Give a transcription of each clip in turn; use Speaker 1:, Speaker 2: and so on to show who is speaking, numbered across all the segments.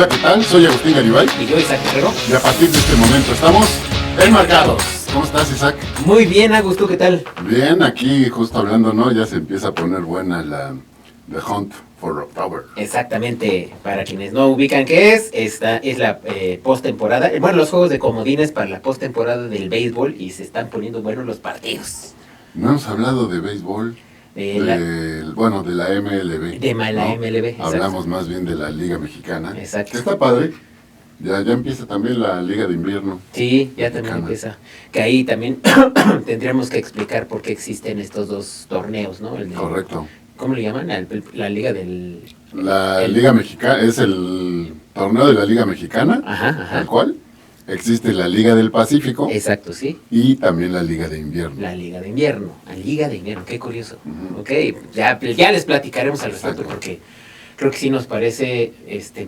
Speaker 1: Hola, ¿qué tal? Soy Agustín Garibay.
Speaker 2: Y yo, Isaac Guerrero.
Speaker 1: Y a partir de este momento estamos enmarcados. ¿Cómo estás, Isaac?
Speaker 2: Muy bien, Agus, ¿tú qué tal?
Speaker 1: Bien, aquí justo hablando, ¿no? Ya se empieza a poner buena la The Hunt for October.
Speaker 2: Exactamente, para quienes no ubican qué es, esta es la postemporada, bueno, los juegos de comodines para la postemporada del béisbol y se están poniendo buenos los partidos.
Speaker 1: No hemos hablado de béisbol, de la MLB.
Speaker 2: De la
Speaker 1: ¿no?
Speaker 2: MLB, exacto.
Speaker 1: Hablamos más bien de la Liga Mexicana.
Speaker 2: Exacto.
Speaker 1: Que está padre. Ya empieza también la Liga de Invierno.
Speaker 2: Sí, ya también empieza. Que ahí también tendríamos que explicar por qué existen estos dos torneos, ¿no?
Speaker 1: Correcto.
Speaker 2: ¿Cómo le llaman? La Liga del...
Speaker 1: Liga Mexicana, es el torneo de la Liga Mexicana,
Speaker 2: Ajá.
Speaker 1: tal cual. Existe la Liga del Pacífico.
Speaker 2: Exacto, sí.
Speaker 1: Y también la Liga de Invierno.
Speaker 2: La Liga de Invierno, qué curioso.
Speaker 1: Uh-huh.
Speaker 2: Ok, ya les platicaremos al respecto.
Speaker 1: Exacto.
Speaker 2: Porque creo que sí nos parece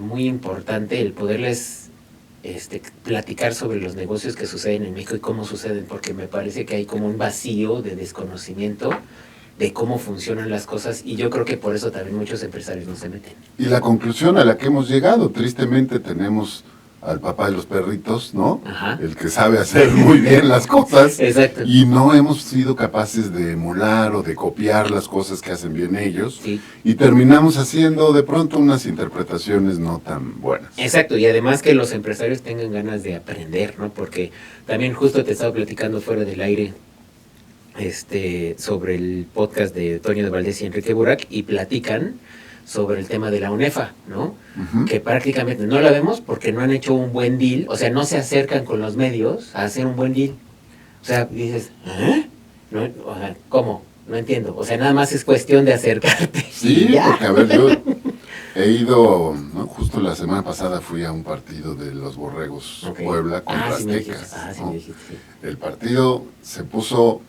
Speaker 2: muy importante el poderles platicar sobre los negocios que suceden en México y cómo suceden, porque me parece que hay como un vacío de desconocimiento de cómo funcionan las cosas, y yo creo que por eso también muchos empresarios no se meten.
Speaker 1: Y la conclusión a la que hemos llegado, tristemente tenemos al papá de los perritos, ¿no?
Speaker 2: Ajá.
Speaker 1: El que sabe hacer muy bien las cosas.
Speaker 2: Exacto.
Speaker 1: Y no hemos sido capaces de emular o de copiar las cosas que hacen bien ellos.
Speaker 2: Sí.
Speaker 1: Y terminamos haciendo de pronto unas interpretaciones no tan buenas.
Speaker 2: Exacto, y además que los empresarios tengan ganas de aprender, ¿no? Porque también justo te estaba platicando fuera del aire sobre el podcast de Toño de Valdés y Enrique Burak, y platican sobre el tema de la UNEFA, ¿no?
Speaker 1: Uh-huh.
Speaker 2: Que prácticamente no la vemos porque no han hecho un buen deal, o sea, no se acercan con los medios a hacer un buen deal. O sea, dices, ¿eh? No, o sea, ¿cómo? No entiendo. O sea, nada más es cuestión de acercarte.
Speaker 1: Sí, porque a ver, yo he ido, ¿no? Justo la semana pasada fui a un partido de los Borregos,
Speaker 2: Okay.
Speaker 1: Puebla contra
Speaker 2: sí
Speaker 1: Aztecas.
Speaker 2: sí
Speaker 1: ¿no?
Speaker 2: me dijiste, sí.
Speaker 1: El partido se puso,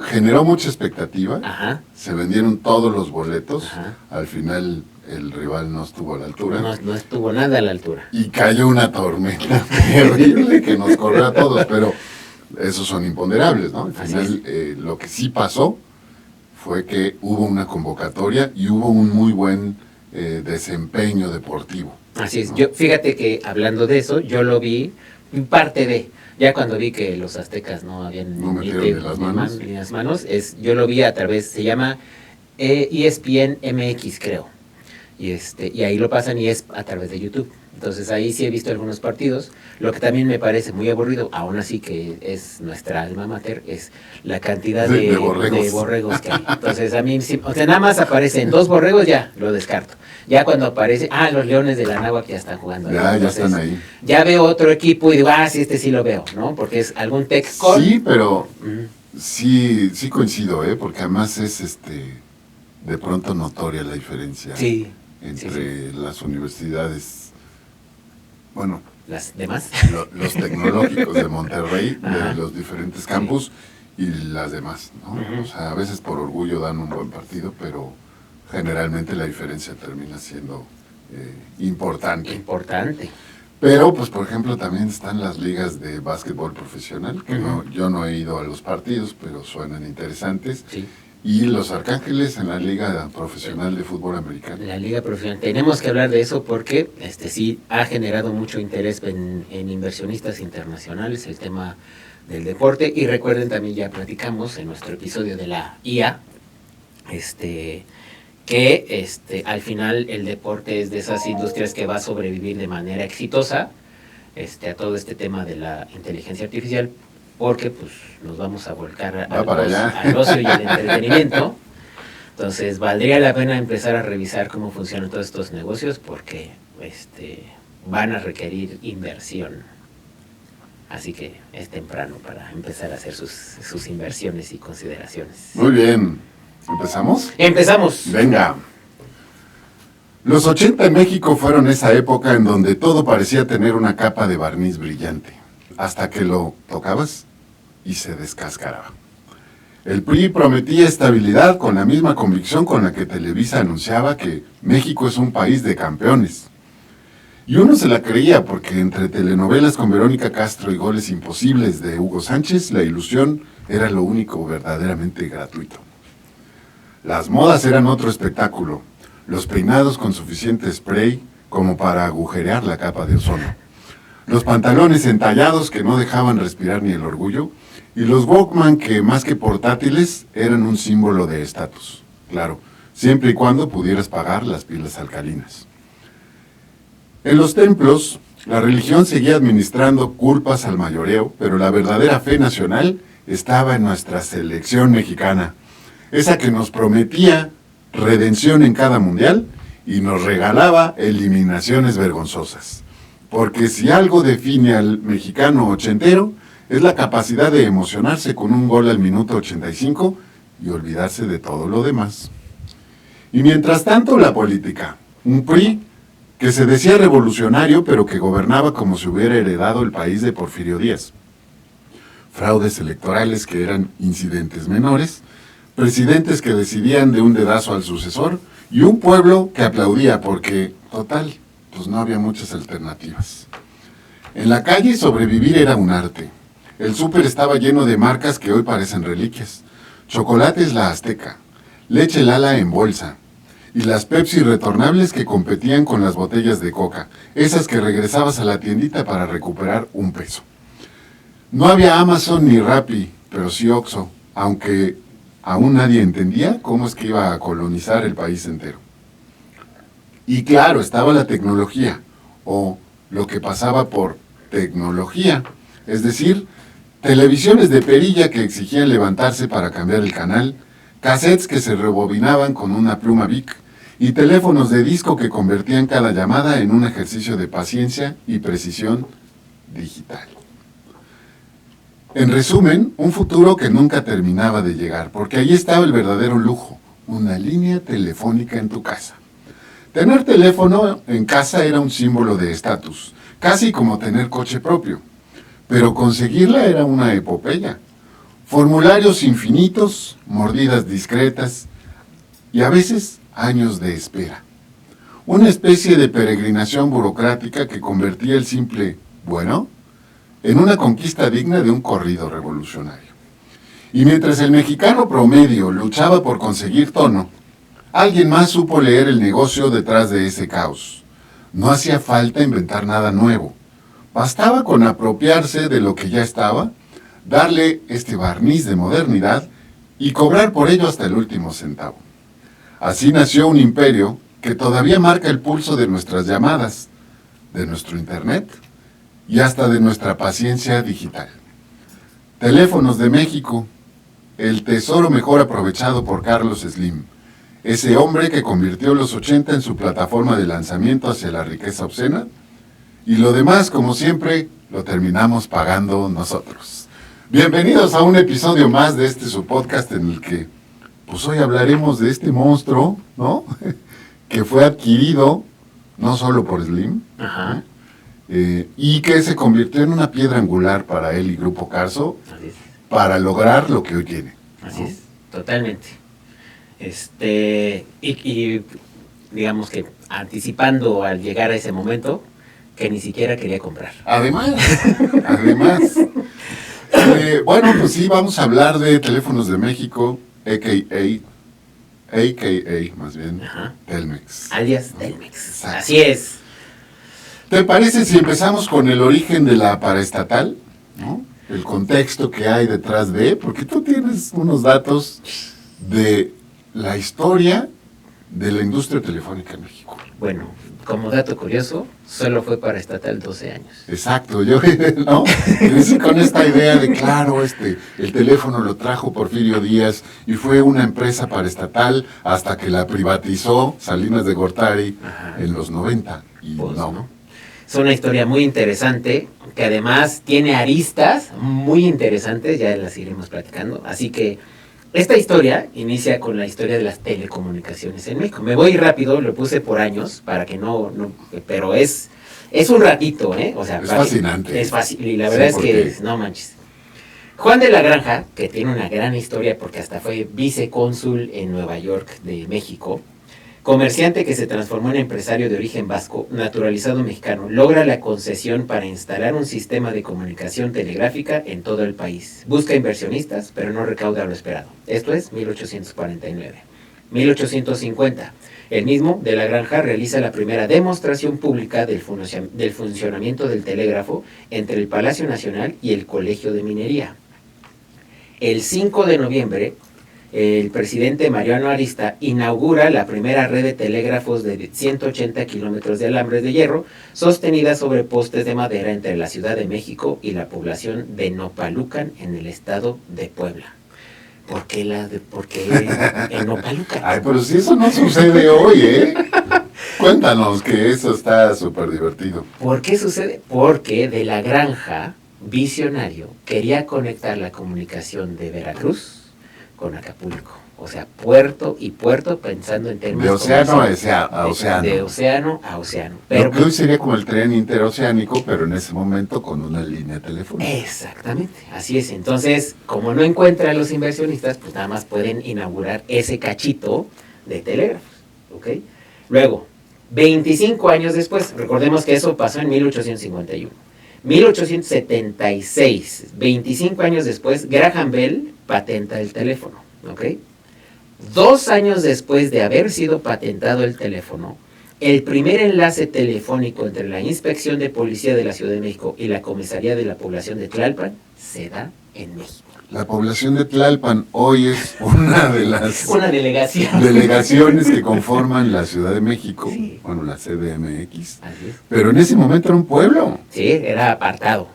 Speaker 1: generó mucha expectativa.
Speaker 2: Ajá.
Speaker 1: Se vendieron todos los boletos.
Speaker 2: Ajá.
Speaker 1: Al final el rival no estuvo a la altura.
Speaker 2: No estuvo nada a la altura.
Speaker 1: Y cayó una tormenta terrible que nos corrió a todos, pero esos son imponderables, ¿no? Al final lo que sí pasó fue que hubo una convocatoria y hubo un muy buen desempeño deportivo.
Speaker 2: Así es.
Speaker 1: ¿no?
Speaker 2: Yo, fíjate que hablando de eso, yo lo vi parte de... Ya cuando vi que los aztecas no habían
Speaker 1: metieron
Speaker 2: las manos, yo lo vi a través, se llama ESPN MX, creo. Y ahí lo pasan y es a través de YouTube. Entonces ahí sí he visto algunos partidos. Lo que también me parece muy aburrido, aún así que es nuestra alma mater, es la cantidad de borregos que hay. Entonces a mí, o sea, nada más aparecen 2 borregos, ya lo descarto. Ya cuando aparece, los Leones de la Náhuatl ya están jugando.
Speaker 1: Ya están ahí.
Speaker 2: Ya veo otro equipo y digo, sí lo veo, ¿no? Porque es algún Texcol.
Speaker 1: Sí, pero sí coincido, porque además es de pronto notoria la diferencia entre las universidades, bueno,
Speaker 2: las demás,
Speaker 1: los tecnológicos de Monterrey, de los diferentes campus, y las demás, ¿no? O sea, a veces por orgullo dan un buen partido, pero generalmente la diferencia termina siendo importante. Pero, pues, por ejemplo, también están las ligas de básquetbol profesional, que yo no he ido a los partidos, pero suenan interesantes.
Speaker 2: Sí.
Speaker 1: Y los Arcángeles en la Liga Profesional de Fútbol Americano.
Speaker 2: La Liga Profesional. Tenemos que hablar de eso porque sí ha generado mucho interés en inversionistas internacionales el tema del deporte. Y recuerden, también ya platicamos en nuestro episodio de la IA, que al final el deporte es de esas industrias que va a sobrevivir de manera exitosa a todo este tema de la inteligencia artificial, porque pues nos vamos a volcar al ocio y al entretenimiento. Entonces valdría la pena empezar a revisar cómo funcionan todos estos negocios, porque van a requerir inversión. Así que es temprano para empezar a hacer sus inversiones y consideraciones.
Speaker 1: Muy bien. ¿Empezamos?
Speaker 2: ¡Empezamos!
Speaker 1: Venga. Los 80 en México fueron esa época en donde todo parecía tener una capa de barniz brillante, hasta que lo tocabas y se descascaraba. El PRI prometía estabilidad con la misma convicción con la que Televisa anunciaba que México es un país de campeones. Y uno se la creía porque entre telenovelas con Verónica Castro y goles imposibles de Hugo Sánchez, la ilusión era lo único verdaderamente gratuito. Las modas eran otro espectáculo. Los peinados con suficiente spray, como para agujerear la capa de ozono. Los pantalones entallados que no dejaban respirar ni el orgullo, y los Walkman que más que portátiles eran un símbolo de estatus. Claro, siempre y cuando pudieras pagar las pilas alcalinas. En los templos, la religión seguía administrando culpas al mayoreo, pero la verdadera fe nacional estaba en nuestra selección mexicana, esa que nos prometía redención en cada mundial y nos regalaba eliminaciones vergonzosas. Porque si algo define al mexicano ochentero, es la capacidad de emocionarse con un gol al minuto 85 y olvidarse de todo lo demás. Y mientras tanto, la política. Un PRI que se decía revolucionario, pero que gobernaba como si hubiera heredado el país de Porfirio Díaz. Fraudes electorales que eran incidentes menores, presidentes que decidían de un dedazo al sucesor, y un pueblo que aplaudía porque, total, pues no había muchas alternativas. En la calle sobrevivir era un arte. El súper estaba lleno de marcas que hoy parecen reliquias. Chocolates La Azteca, leche Lala en bolsa, y las Pepsi retornables que competían con las botellas de Coca, esas que regresabas a la tiendita para recuperar un peso. No había Amazon ni Rappi, pero sí Oxxo, aunque aún nadie entendía cómo es que iba a colonizar el país entero. Y claro, estaba la tecnología, o lo que pasaba por tecnología, es decir, televisiones de perilla que exigían levantarse para cambiar el canal, cassettes que se rebobinaban con una pluma Bic, y teléfonos de disco que convertían cada llamada en un ejercicio de paciencia y precisión digital. En resumen, un futuro que nunca terminaba de llegar, porque allí estaba el verdadero lujo, una línea telefónica en tu casa. Tener teléfono en casa era un símbolo de estatus, casi como tener coche propio, pero conseguirla era una epopeya. Formularios infinitos, mordidas discretas y a veces años de espera. Una especie de peregrinación burocrática que convertía el simple «bueno» en una conquista digna de un corrido revolucionario. Y mientras el mexicano promedio luchaba por conseguir tono, alguien más supo leer el negocio detrás de ese caos. No hacía falta inventar nada nuevo. Bastaba con apropiarse de lo que ya estaba, darle este barniz de modernidad y cobrar por ello hasta el último centavo. Así nació un imperio que todavía marca el pulso de nuestras llamadas, de nuestro internet y hasta de nuestra paciencia digital. Teléfonos de México, el tesoro mejor aprovechado por Carlos Slim, ese hombre que convirtió los 80 en su plataforma de lanzamiento hacia la riqueza obscena, y lo demás, como siempre, lo terminamos pagando nosotros. Bienvenidos a un episodio más de este su podcast en el que, pues hoy hablaremos de este monstruo, ¿no? Que fue adquirido no solo por Slim,
Speaker 2: Ajá.
Speaker 1: Y que se convirtió en una piedra angular para él y Grupo Carso para lograr lo que hoy tiene.
Speaker 2: Así es, totalmente. Y digamos que anticipando al llegar a ese momento, que ni siquiera quería comprar.
Speaker 1: Además, bueno, pues sí, vamos a hablar de Teléfonos de México, a.k.a. más bien,
Speaker 2: Ajá.
Speaker 1: Telmex.
Speaker 2: Alias
Speaker 1: ¿no?
Speaker 2: Telmex.
Speaker 1: Exacto.
Speaker 2: Así es.
Speaker 1: ¿Te parece si empezamos con el origen de la paraestatal? ¿No? El contexto que hay detrás de, porque tú tienes unos datos de la historia de la industria telefónica en México.
Speaker 2: Bueno, como dato curioso, solo fue para estatal 12 años.
Speaker 1: Exacto, yo ¿no? Crecí con esta idea de, claro, el teléfono lo trajo Porfirio Díaz y fue una empresa paraestatal hasta que la privatizó Salinas de Gortari. Ajá. En los 90. Y
Speaker 2: pues,
Speaker 1: no.
Speaker 2: Es una historia muy interesante, que además tiene aristas muy interesantes, ya las iremos platicando. Así que esta historia inicia con la historia de las telecomunicaciones en México. Me voy rápido, lo puse por años, para que no pero es un ratito, ¿eh? O sea,
Speaker 1: es fascinante.
Speaker 2: Es fácil, y la verdad es que, no manches. Juan de la Granja, que tiene una gran historia porque hasta fue vicecónsul en Nueva York de México, comerciante que se transformó en empresario de origen vasco, naturalizado mexicano, logra la concesión para instalar un sistema de comunicación telegráfica en todo el país. Busca inversionistas, pero no recauda lo esperado. Esto es 1849. 1850. El mismo, de la Granja, realiza la primera demostración pública del funcionamiento del telégrafo entre el Palacio Nacional y el Colegio de Minería. El 5 de noviembre, el presidente Mariano Arista inaugura la primera red de telégrafos de 180 kilómetros de alambres de hierro sostenida sobre postes de madera entre la Ciudad de México y la población de Nopalucan en el estado de Puebla. ¿Por qué en Nopalucan?
Speaker 1: Ay, pero si eso no sucede hoy, ¿eh? Cuéntanos, que eso está súper divertido.
Speaker 2: ¿Por qué sucede? Porque de la Granja, visionario, quería conectar la comunicación de Veracruz con Acapulco. O sea, puerto y puerto, pensando en términos
Speaker 1: de océano
Speaker 2: a
Speaker 1: océano.
Speaker 2: De océano a océano.
Speaker 1: Pero que hoy sería como el tren interoceánico, pero en ese momento con una línea telefónica.
Speaker 2: Exactamente, así es. Entonces, como no encuentran los inversionistas, pues nada más pueden inaugurar ese cachito de telégrafos. ¿Ok? Luego, 25 años después, recordemos que eso pasó en 1851. 1876, 25 años después, Graham Bell patenta el teléfono. ¿Ok? 2 años después de haber sido patentado el teléfono, el primer enlace telefónico entre la Inspección de Policía de la Ciudad de México y la Comisaría de la Población de Tlalpan se da en México.
Speaker 1: La población de Tlalpan hoy es una de las
Speaker 2: una delegación.
Speaker 1: delegaciones que conforman la Ciudad de México,
Speaker 2: sí.
Speaker 1: Bueno, la CDMX,
Speaker 2: Así es.
Speaker 1: Pero en ese momento era un pueblo.
Speaker 2: Sí, era apartado.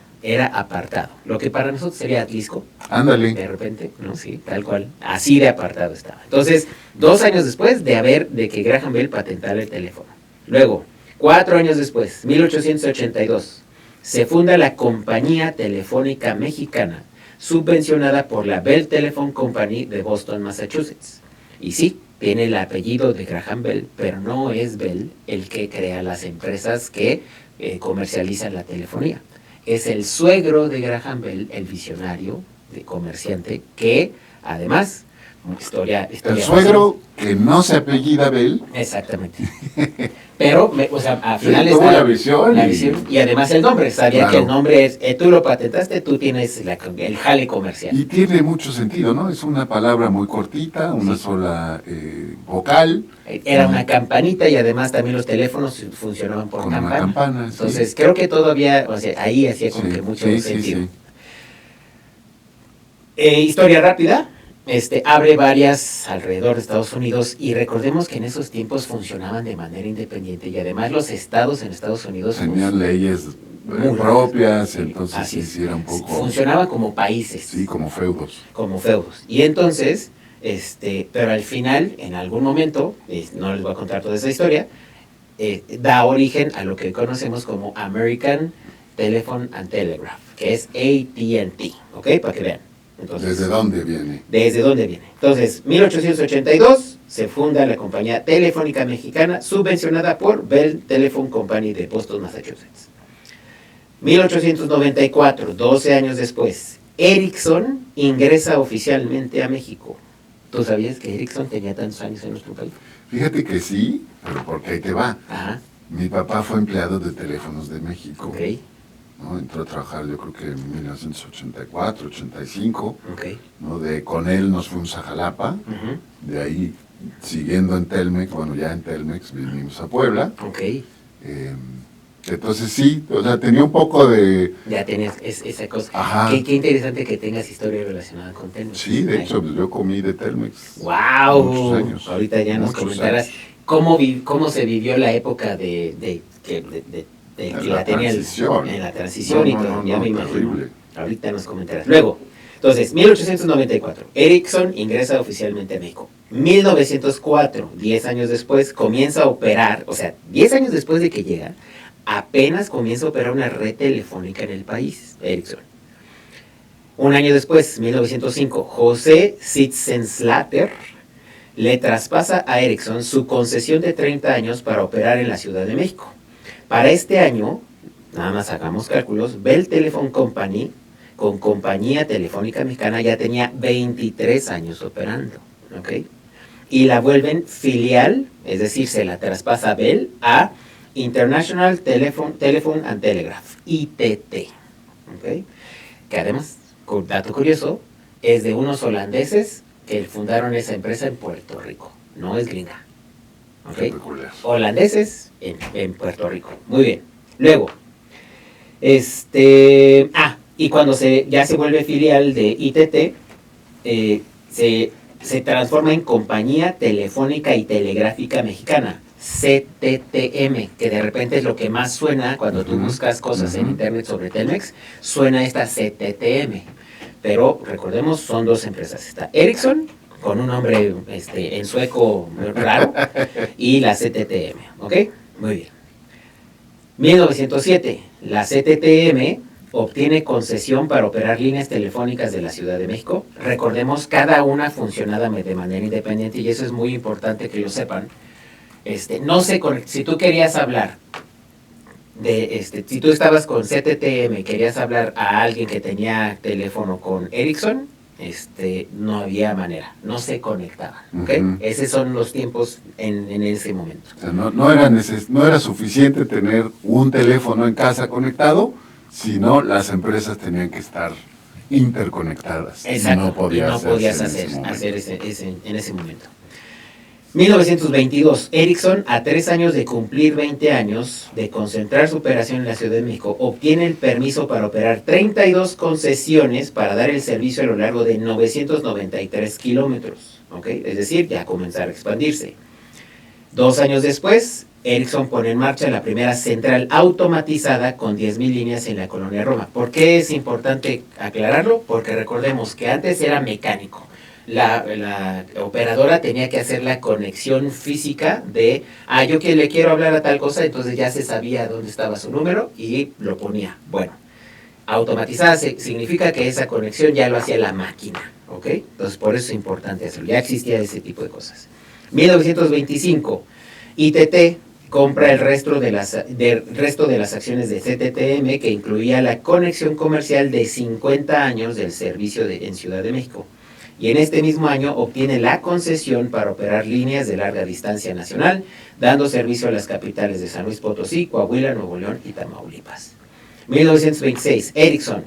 Speaker 2: Lo que para nosotros sería Atlisco.
Speaker 1: Ándale.
Speaker 2: De repente, ¿no? Sí, tal cual. Así de apartado estaba. Entonces, 2 años después de que Graham Bell patentara el teléfono. Luego, 4 años después, 1882, se funda la Compañía Telefónica Mexicana, subvencionada por la Bell Telephone Company de Boston, Massachusetts. Y sí, tiene el apellido de Graham Bell, pero no es Bell el que crea las empresas que comercializan la telefonía. Es el suegro de Graham Bell, el visionario, de comerciante, que además, historia
Speaker 1: el suegro que no se apellida Bell.
Speaker 2: Exactamente. Pero, al final
Speaker 1: sí,
Speaker 2: está
Speaker 1: la visión.
Speaker 2: Y además el nombre. Sabía
Speaker 1: claro.
Speaker 2: que el nombre es, tú lo patentaste, tú tienes el jale comercial.
Speaker 1: Y tiene mucho sentido, ¿no? Es una palabra muy cortita, una sola vocal.
Speaker 2: Era una campanita y además también los teléfonos funcionaban por campana.
Speaker 1: Una campana.
Speaker 2: Entonces, creo que todavía, ahí hacía como que mucho sentido. Historia rápida. Abre varias alrededor de Estados Unidos y recordemos que en esos tiempos funcionaban de manera independiente y además los estados en Estados Unidos
Speaker 1: tenían leyes propias,
Speaker 2: sí,
Speaker 1: entonces sí era un poco...
Speaker 2: Funcionaban como países.
Speaker 1: Sí, como feudos.
Speaker 2: Como feudos. Y entonces, pero al final, en algún momento, no les voy a contar toda esa historia, da origen a lo que conocemos como American Telephone and Telegraph, que es AT&T, ¿ok? Para que vean. Entonces,
Speaker 1: ¿desde dónde viene?
Speaker 2: ¿Desde dónde viene? Entonces, 1882 se funda la Compañía Telefónica Mexicana, subvencionada por Bell Telephone Company de Boston, Massachusetts. 1894, 12 años después, Ericsson ingresa oficialmente a México. ¿Tú sabías que Ericsson tenía tantos años en nuestro país?
Speaker 1: Fíjate que sí, pero porque ahí te va.
Speaker 2: Ajá.
Speaker 1: Mi papá fue empleado de Teléfonos de México.
Speaker 2: Ok.
Speaker 1: ¿No? Entró a trabajar yo creo que en 1984, 85,
Speaker 2: okay.
Speaker 1: ¿no? Con él nos fuimos a Jalapa, de ahí siguiendo en Telmex, bueno ya en Telmex vinimos a Puebla.
Speaker 2: Okay.
Speaker 1: Entonces sí, o sea, tenía un poco de...
Speaker 2: Ya tenías esa cosa.
Speaker 1: Ajá.
Speaker 2: Qué interesante que tengas historia relacionada con Telmex.
Speaker 1: Sí, de hecho, pues yo comí de Telmex.
Speaker 2: ¡Wow!
Speaker 1: Muchos años.
Speaker 2: Ahorita ya nos comentarás cómo se vivió la época de que la tenía en la transición y todo, ya me imagino. Ahorita nos comentarás. Luego, entonces, 1894, Ericsson ingresa oficialmente a México. 1904, 10 años después, comienza a operar, 10 años después de que llega, apenas comienza a operar una red telefónica en el país, Ericsson. Un año después, 1905, José Sitzenslatter le traspasa a Ericsson su concesión de 30 años para operar en la Ciudad de México. Para este año, nada más hagamos cálculos, Bell Telephone Company, con Compañía Telefónica Mexicana, ya tenía 23 años operando, ¿ok? Y la vuelven filial, es decir, se la traspasa Bell a International Telephone and Telegraph, ITT, ¿ok? Que además, dato curioso, es de unos holandeses que fundaron esa empresa en Puerto Rico. no es gringa.
Speaker 1: Qué
Speaker 2: ¿Okay?
Speaker 1: peculiar.
Speaker 2: Holandeses en Puerto Rico. Muy bien. Luego, y cuando ya se vuelve filial de ITT, se transforma en Compañía Telefónica y Telegráfica Mexicana, CTTM, que de repente es lo que más suena cuando tú buscas cosas en internet sobre Telmex, suena esta CTTM. Pero recordemos, son dos empresas. Está Ericsson, con un nombre en sueco raro, y la CTTM, ¿ok? Muy bien. 1907, la CTTM obtiene concesión para operar líneas telefónicas de la Ciudad de México. Recordemos, cada una funcionaba de manera independiente y eso es muy importante que lo sepan. Si tú querías hablar si tú estabas con CTTM, querías hablar a alguien que tenía teléfono con Ericsson, no había manera, no se conectaba, ¿ok? Esos son los tiempos en ese momento.
Speaker 1: O sea, no era suficiente tener un teléfono en casa conectado, sino las empresas tenían que estar interconectadas.
Speaker 2: Exacto,
Speaker 1: no podías
Speaker 2: hacer en ese momento. 1922, Ericsson, a 3 años de cumplir 20 años de concentrar su operación en la Ciudad de México, obtiene el permiso para operar 32 concesiones para dar el servicio a lo largo de 993 kilómetros, ¿ok? Es decir, ya comenzar a expandirse. 2 años después, Ericsson pone en marcha la primera central automatizada con 10,000 líneas en la colonia Roma. ¿Por qué es importante aclararlo? Porque recordemos que antes era mecánico. La operadora tenía que hacer la conexión física de, yo que le quiero hablar a tal cosa, entonces ya se sabía dónde estaba su número y lo ponía. Bueno, automatizada significa que esa conexión ya lo hacía la máquina, ¿ok? Entonces por eso es importante hacerlo, ya existía ese tipo de cosas. 1925, ITT compra el resto de las acciones de CTTM, que incluía la conexión comercial de 50 años del servicio en Ciudad de México. Y en este mismo año obtiene la concesión para operar líneas de larga distancia nacional, dando servicio a las capitales de San Luis Potosí, Coahuila, Nuevo León y Tamaulipas. 1926, Ericsson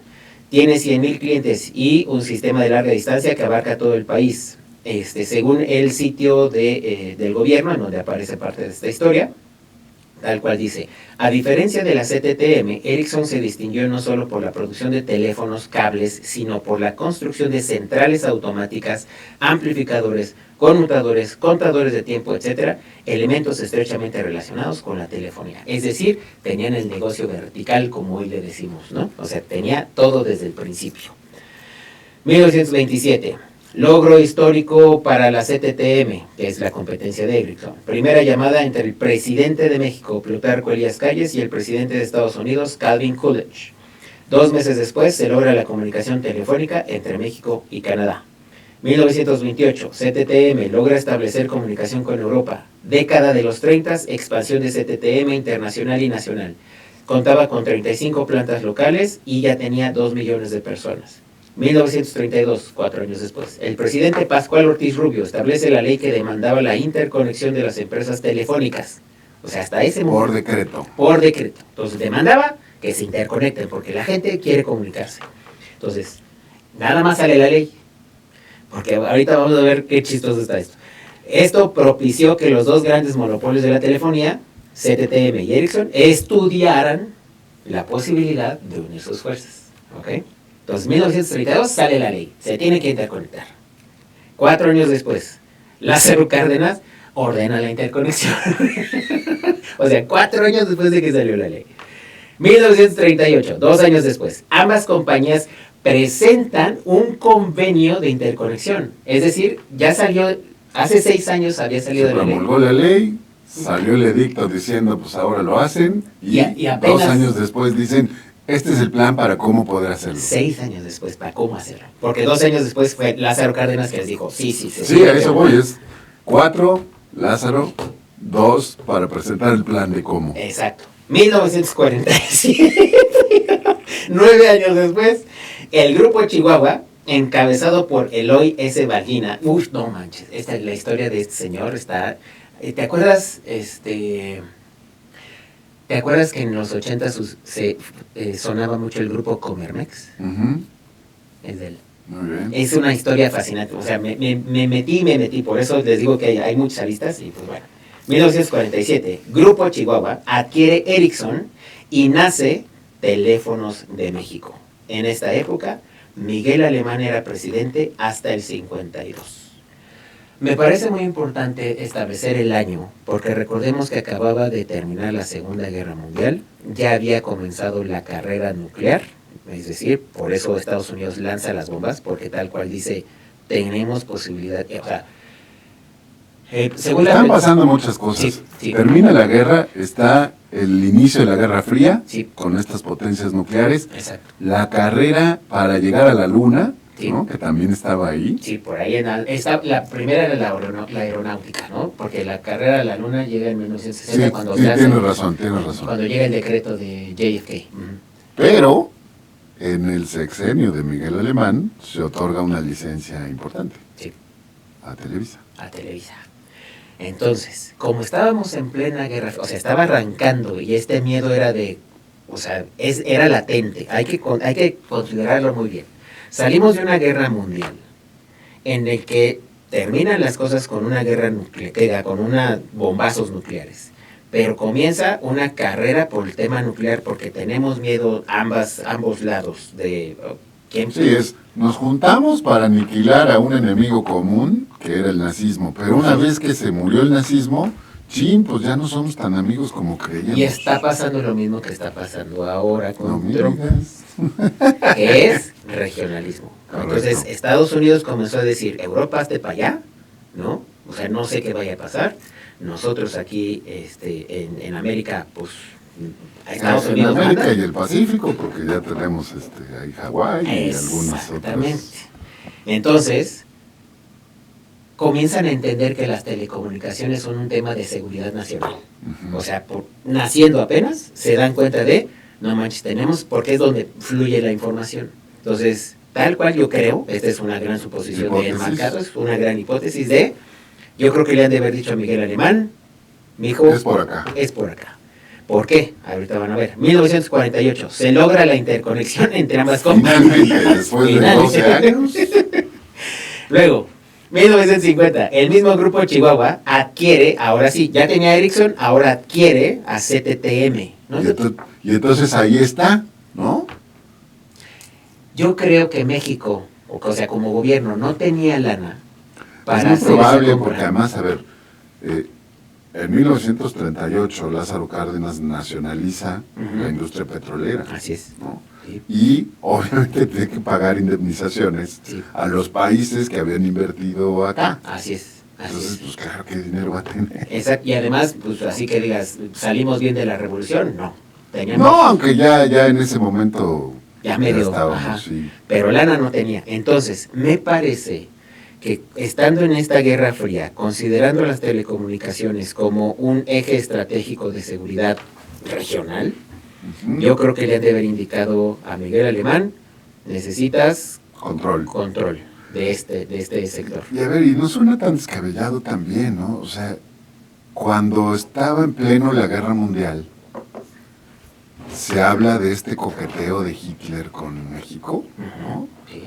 Speaker 2: tiene 100,000 clientes y un sistema de larga distancia que abarca todo el país. Según el sitio del gobierno, en donde aparece parte de esta historia, tal cual dice: a diferencia de la CTTM, Ericsson se distinguió no solo por la producción de teléfonos, cables, sino por la construcción de centrales automáticas, amplificadores, conmutadores, contadores de tiempo, etcétera, elementos estrechamente relacionados con la telefonía. Es decir, tenían el negocio vertical, como hoy le decimos, ¿no? O sea, tenía todo desde el principio. 1927. Logro histórico para la CTTM, que es la competencia de Ericsson. Primera llamada entre el presidente de México, Plutarco Elías Calles, y el presidente de Estados Unidos, Calvin Coolidge. 2 meses después se logra la comunicación telefónica entre México y Canadá. 1928, CTTM logra establecer comunicación con Europa. Década de los 30, expansión de CTTM internacional y nacional. Contaba con 35 plantas locales y ya tenía 2 millones de personas. 1932, 4 años después, el presidente Pascual Ortiz Rubio establece la ley que demandaba la interconexión de las empresas telefónicas. O sea, hasta ese momento.
Speaker 1: Por decreto.
Speaker 2: Por decreto. Entonces demandaba que se interconecten porque la gente quiere comunicarse. Entonces, nada más sale la ley. Porque ahorita vamos a ver qué chistoso está esto. Esto propició que los dos grandes monopolios de la telefonía, CTTM y Ericsson, estudiaran la posibilidad de unir sus fuerzas. ¿Ok? Entonces, 1932 sale la ley, se tiene que interconectar. 4 años después, Lázaro Cárdenas ordena la interconexión. O sea, 4 años después de que salió la ley. 1938, 2 años después, ambas compañías presentan un convenio de interconexión. Es decir, ya salió, hace 6 años había salido
Speaker 1: Se
Speaker 2: la ley.
Speaker 1: promulgó la ley, salió el edicto diciendo, pues ahora lo hacen, y apenas 2 años después dicen, este es el plan para cómo poder hacerlo.
Speaker 2: 6 años después, para cómo hacerlo. Porque 2 años después fue Lázaro Cárdenas que les dijo, sí.
Speaker 1: Sí, a eso voy, es 4, Lázaro, 2 para presentar el plan de cómo.
Speaker 2: Exacto. 1947, 9 años después, el grupo Chihuahua, encabezado por Eloy S. Balgina. No manches, la historia de este señor está... ¿Te acuerdas, ¿Te acuerdas que en los 80 sonaba mucho el grupo Comermex?
Speaker 1: Uh-huh.
Speaker 2: Es de él.
Speaker 1: Muy bien.
Speaker 2: Es una historia fascinante. O sea, me metí. Por eso les digo que hay muchas aristas. Y pues bueno. 1947, Grupo Chihuahua adquiere Ericsson y nace Teléfonos de México. En esta época, Miguel Alemán era presidente hasta el 52. Me parece muy importante establecer el año, porque recordemos que acababa de terminar la Segunda Guerra Mundial, ya había comenzado la carrera nuclear, es decir, por eso Estados Unidos lanza las bombas, porque tal cual dice, tenemos posibilidad, o sea,
Speaker 1: están pasando muchas cosas. Sí. Termina la guerra, está el inicio de la Guerra Fría, sí, con estas potencias nucleares.
Speaker 2: Exacto.
Speaker 1: La carrera para llegar a la Luna, sí, ¿no? Que también estaba ahí.
Speaker 2: Sí, por ahí la primera era la aeronáutica, ¿no? Porque la carrera a la Luna llega en 1960
Speaker 1: sí,
Speaker 2: cuando
Speaker 1: sí, tienes razón.
Speaker 2: Cuando llega el decreto de JFK.
Speaker 1: Pero en el sexenio de Miguel Alemán se otorga una licencia importante.
Speaker 2: Sí.
Speaker 1: A Televisa.
Speaker 2: Entonces, como estábamos en plena guerra, o sea, estaba arrancando y este miedo era era latente, hay que considerarlo muy bien. Salimos de una guerra mundial en el que terminan las cosas con una guerra nuclear, con bombazos nucleares, pero comienza una carrera por el tema nuclear porque tenemos miedo ambos lados de quién.
Speaker 1: Sí, nos juntamos para aniquilar a un enemigo común que era el nazismo, pero una vez que se murió el nazismo, pues ya no somos tan amigos como creíamos.
Speaker 2: Y está pasando lo mismo que está pasando ahora con Trump, que es regionalismo. Correcto. Entonces Estados Unidos comenzó a decir, Europa hazte para allá, ¿no? O sea, no sé qué vaya a pasar. Nosotros aquí en América, pues Estados Unidos
Speaker 1: en América y el Pacífico, porque ya tenemos ahí Hawái y algunas otras.
Speaker 2: Entonces comienzan a entender que las telecomunicaciones son un tema de seguridad nacional. Uh-huh. O sea, naciendo apenas, se dan cuenta de, no manches, porque es donde fluye la información. Entonces, tal cual yo creo, esta es una gran suposición de enmarcado, es una gran hipótesis yo creo que le han de haber dicho a Miguel Alemán, mijo,
Speaker 1: es por acá.
Speaker 2: ¿Por qué? Ahorita van a ver. 1948, se logra la interconexión entre ambas compañías.
Speaker 1: Finalmente, después de 12 años.
Speaker 2: Luego, 1950, el mismo Grupo Chihuahua adquiere, ahora sí, ya tenía Ericsson, ahora adquiere a CTTM. ¿No?
Speaker 1: Y entonces ahí está, ¿no?
Speaker 2: Yo creo que México, o sea, como gobierno, no tenía lana para
Speaker 1: es muy probable, porque además, a ver, en 1938 Lázaro Cárdenas nacionaliza la industria petrolera.
Speaker 2: Así es.
Speaker 1: ¿no? Sí. Y obviamente tiene que pagar indemnizaciones a los países que habían invertido acá.
Speaker 2: Así es.
Speaker 1: Entonces, pues claro, ¿qué dinero va a tener?
Speaker 2: Exacto. Y además, pues así que digas, ¿salimos bien de la revolución? No.
Speaker 1: No, aunque ya en ese momento
Speaker 2: ya medio
Speaker 1: estábamos, sí.
Speaker 2: Pero lana no tenía. Entonces, me parece que estando en esta Guerra Fría, considerando las telecomunicaciones como un eje estratégico de seguridad regional, yo creo que le han de haber indicado a Miguel Alemán, necesitas control de este sector.
Speaker 1: Y a ver, y no suena tan descabellado también, ¿no? O sea, cuando estaba en pleno la Guerra Mundial, se habla de este coqueteo de Hitler con México, ¿no?
Speaker 2: Sí.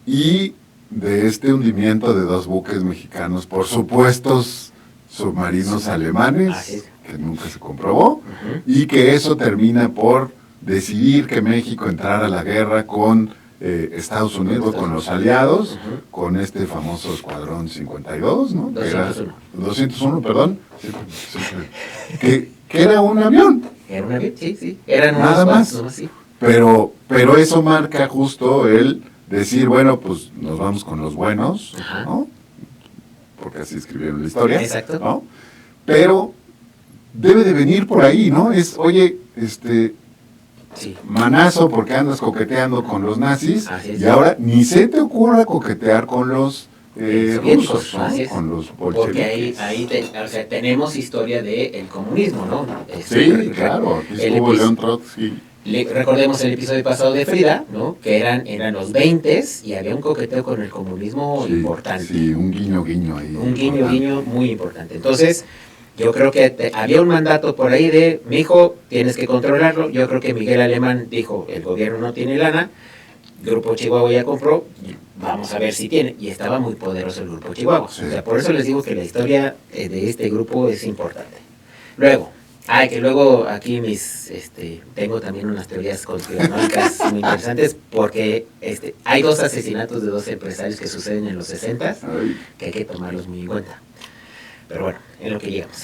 Speaker 1: Y de este hundimiento de 2 buques mexicanos por supuestos submarinos alemanes, que nunca se comprobó, y que eso termina por decidir que México entrara a la guerra con Estados Unidos, con los aliados, con este famoso Escuadrón 52, ¿no? 201, perdón, que era un avión.
Speaker 2: Era un avión, sí. Eran
Speaker 1: nada más. Sí. Pero eso marca justo el decir, bueno, pues nos vamos con los buenos, ¿no? Porque así escribieron la historia.
Speaker 2: Exacto.
Speaker 1: ¿No? Pero debe de venir por ahí, ¿no? Es, oye,
Speaker 2: sí,
Speaker 1: manazo porque andas coqueteando con los nazis
Speaker 2: y
Speaker 1: ahora ni se te ocurra coquetear con los rusos, ¿no? Con los bolcheviques.
Speaker 2: Porque ahí tenemos historia del comunismo, ¿no?
Speaker 1: Sí, claro, aquí estuvo León Trotsky.
Speaker 2: Recordemos el episodio pasado de Frida, ¿no? Que eran los 20s y había un coqueteo con el comunismo importante.
Speaker 1: Sí, un guiño ahí.
Speaker 2: Un guiño muy importante. Entonces, yo creo que había un mandato por ahí mijo, tienes que controlarlo. Yo creo que Miguel Alemán dijo, el gobierno no tiene lana, Grupo Chihuahua ya compró, vamos a ver si tiene. Y estaba muy poderoso el Grupo Chihuahua.
Speaker 1: Sí.
Speaker 2: O sea, por eso les digo que la historia de este grupo es importante. Luego, que luego aquí tengo también unas teorías conspiranoicas muy interesantes porque hay 2 asesinatos de 2 empresarios que suceden en los 60 que hay que tomarlos muy en cuenta. Pero bueno, en lo que llegamos.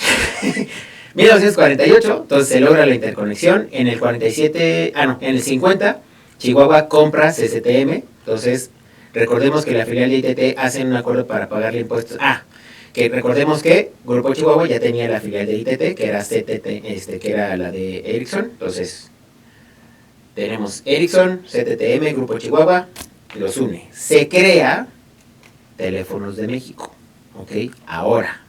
Speaker 2: 1948, entonces se logra la interconexión. En el 47, en el 50, Chihuahua compra CCTM. Entonces, recordemos que la filial de ITT hacen un acuerdo para pagarle impuestos. Que recordemos que Grupo Chihuahua ya tenía la filial de ITT, que era CTT, que era la de Ericsson. Entonces, tenemos Ericsson, CTTM, Grupo Chihuahua, los une. Se crea Teléfonos de México. ¿Ok? Ahora,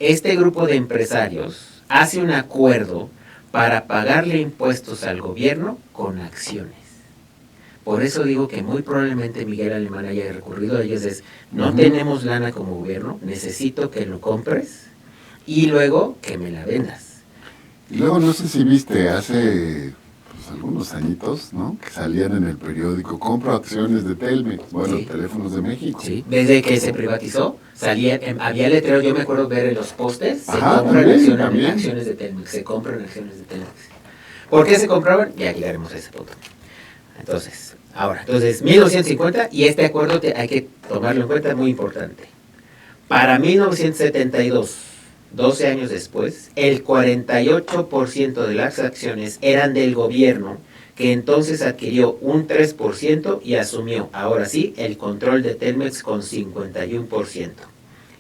Speaker 2: este grupo de empresarios hace un acuerdo para pagarle impuestos al gobierno con acciones. Por eso digo que muy probablemente Miguel Alemán haya recurrido a ellos. No tenemos lana como gobierno, necesito que lo compres y luego que me la vendas.
Speaker 1: Y luego no sé si viste hace algunos añitos, ¿no? Que salían en el periódico, compro acciones de Telmex, bueno, sí. Teléfonos de México.
Speaker 2: Sí, desde que se privatizó, había letreros, yo me acuerdo ver en los postes, se compran acciones de Telmex, se compran acciones de Telmex. ¿Por qué se compraban? Ya llegaremos a ese punto. Entonces, 1950, y este acuerdo hay que tomarlo en cuenta, muy importante. Para 1972, 12 años después, el 48% de las acciones eran del gobierno, que entonces adquirió un 3% y asumió, ahora sí, el control de Telmex con 51%.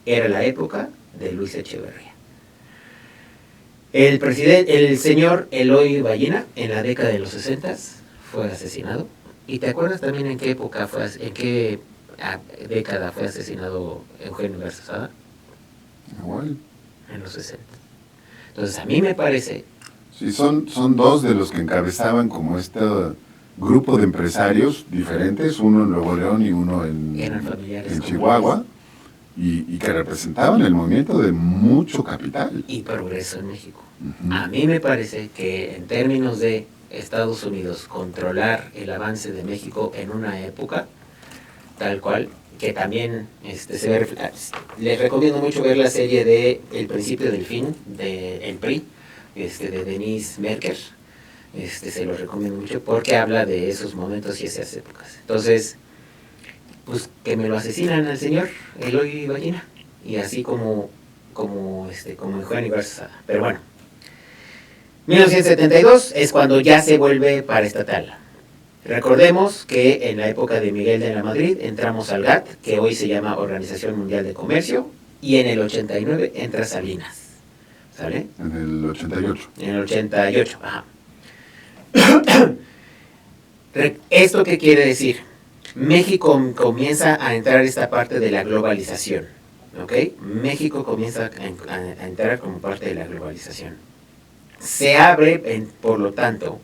Speaker 2: Era la época de Luis Echeverría. El señor Eloy Ballina, en la década de los 60, fue asesinado. ¿Y te acuerdas también en qué época en qué década fue asesinado Eugenio Garza Sada?
Speaker 1: Igual.
Speaker 2: En los 60. Entonces, a mí me parece...
Speaker 1: Sí, son 2 de los que encabezaban como este grupo de empresarios diferentes, uno en Nuevo León y uno en Chihuahua, y que representaban el movimiento de mucho capital.
Speaker 2: Y progreso en México. A mí me parece que en términos de Estados Unidos controlar el avance de México en una época tal cual, que también se ve reflejado. Les recomiendo mucho ver la serie de El principio del fin, de El PRI, de Denise Merker. Se lo recomiendo mucho porque habla de esos momentos y esas épocas. Entonces, pues que me lo asesinan al señor Eloy Ballina, y así como Eugenio Garza Sada. Pero bueno, 1972 es cuando ya se vuelve paraestatal. Recordemos que en la época de Miguel de la Madrid entramos al GATT, que hoy se llama Organización Mundial de Comercio, y en el 89 entra Salinas. ¿Sale?
Speaker 1: En el 88.
Speaker 2: En el 88, ajá. ¿Esto qué quiere decir? México comienza a entrar esta parte de la globalización. ¿Ok? México comienza a entrar como parte de la globalización. Se abre, por lo tanto,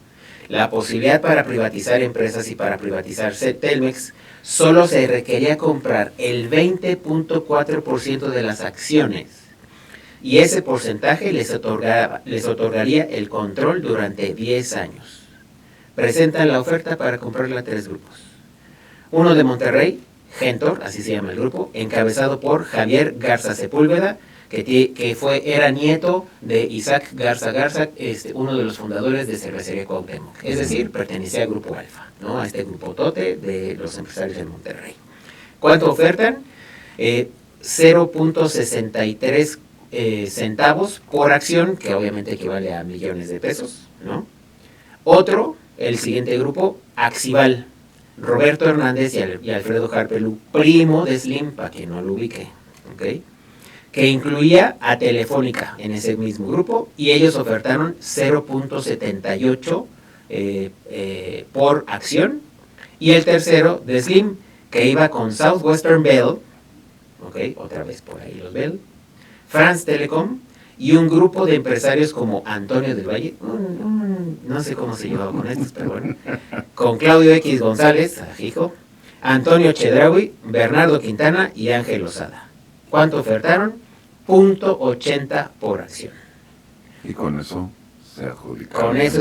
Speaker 2: la posibilidad para privatizar empresas y para privatizar Telmex. Solo se requería comprar el 20.4% de las acciones, y ese porcentaje les otorgaría el control durante 10 años. Presentan la oferta para comprarla a 3 grupos. Uno de Monterrey, Gentor, así se llama el grupo, encabezado por Javier Garza Sepúlveda, que era nieto de Isaac Garza Garza, uno de los fundadores de Cervecería Cuauhtémoc. Es decir, pertenecía al Grupo Alfa, ¿no? A este grupo tote de los empresarios de Monterrey. ¿Cuánto ofertan? 0.63 centavos por acción, que obviamente equivale a millones de pesos, ¿no? Otro, el siguiente grupo, Axival, Roberto Hernández y Alfredo Harpelú, primo de Slim, para quien no lo ubique, ¿ok? Que incluía a Telefónica en ese mismo grupo, y ellos ofertaron 0.78 por acción. Y el tercero, de Slim, que iba con Southwestern Bell, ¿ok? Otra vez por ahí los Bell, France Telecom, y un grupo de empresarios como Antonio del Valle, no sé cómo se llevaba con estos, pero bueno, con Claudio X González, hijo, Antonio Chedraui, Bernardo Quintana y Ángel Lozada. ¿Cuánto ofertaron? 0.80 por acción.
Speaker 1: Y con eso se adjudicaron.
Speaker 2: Con eso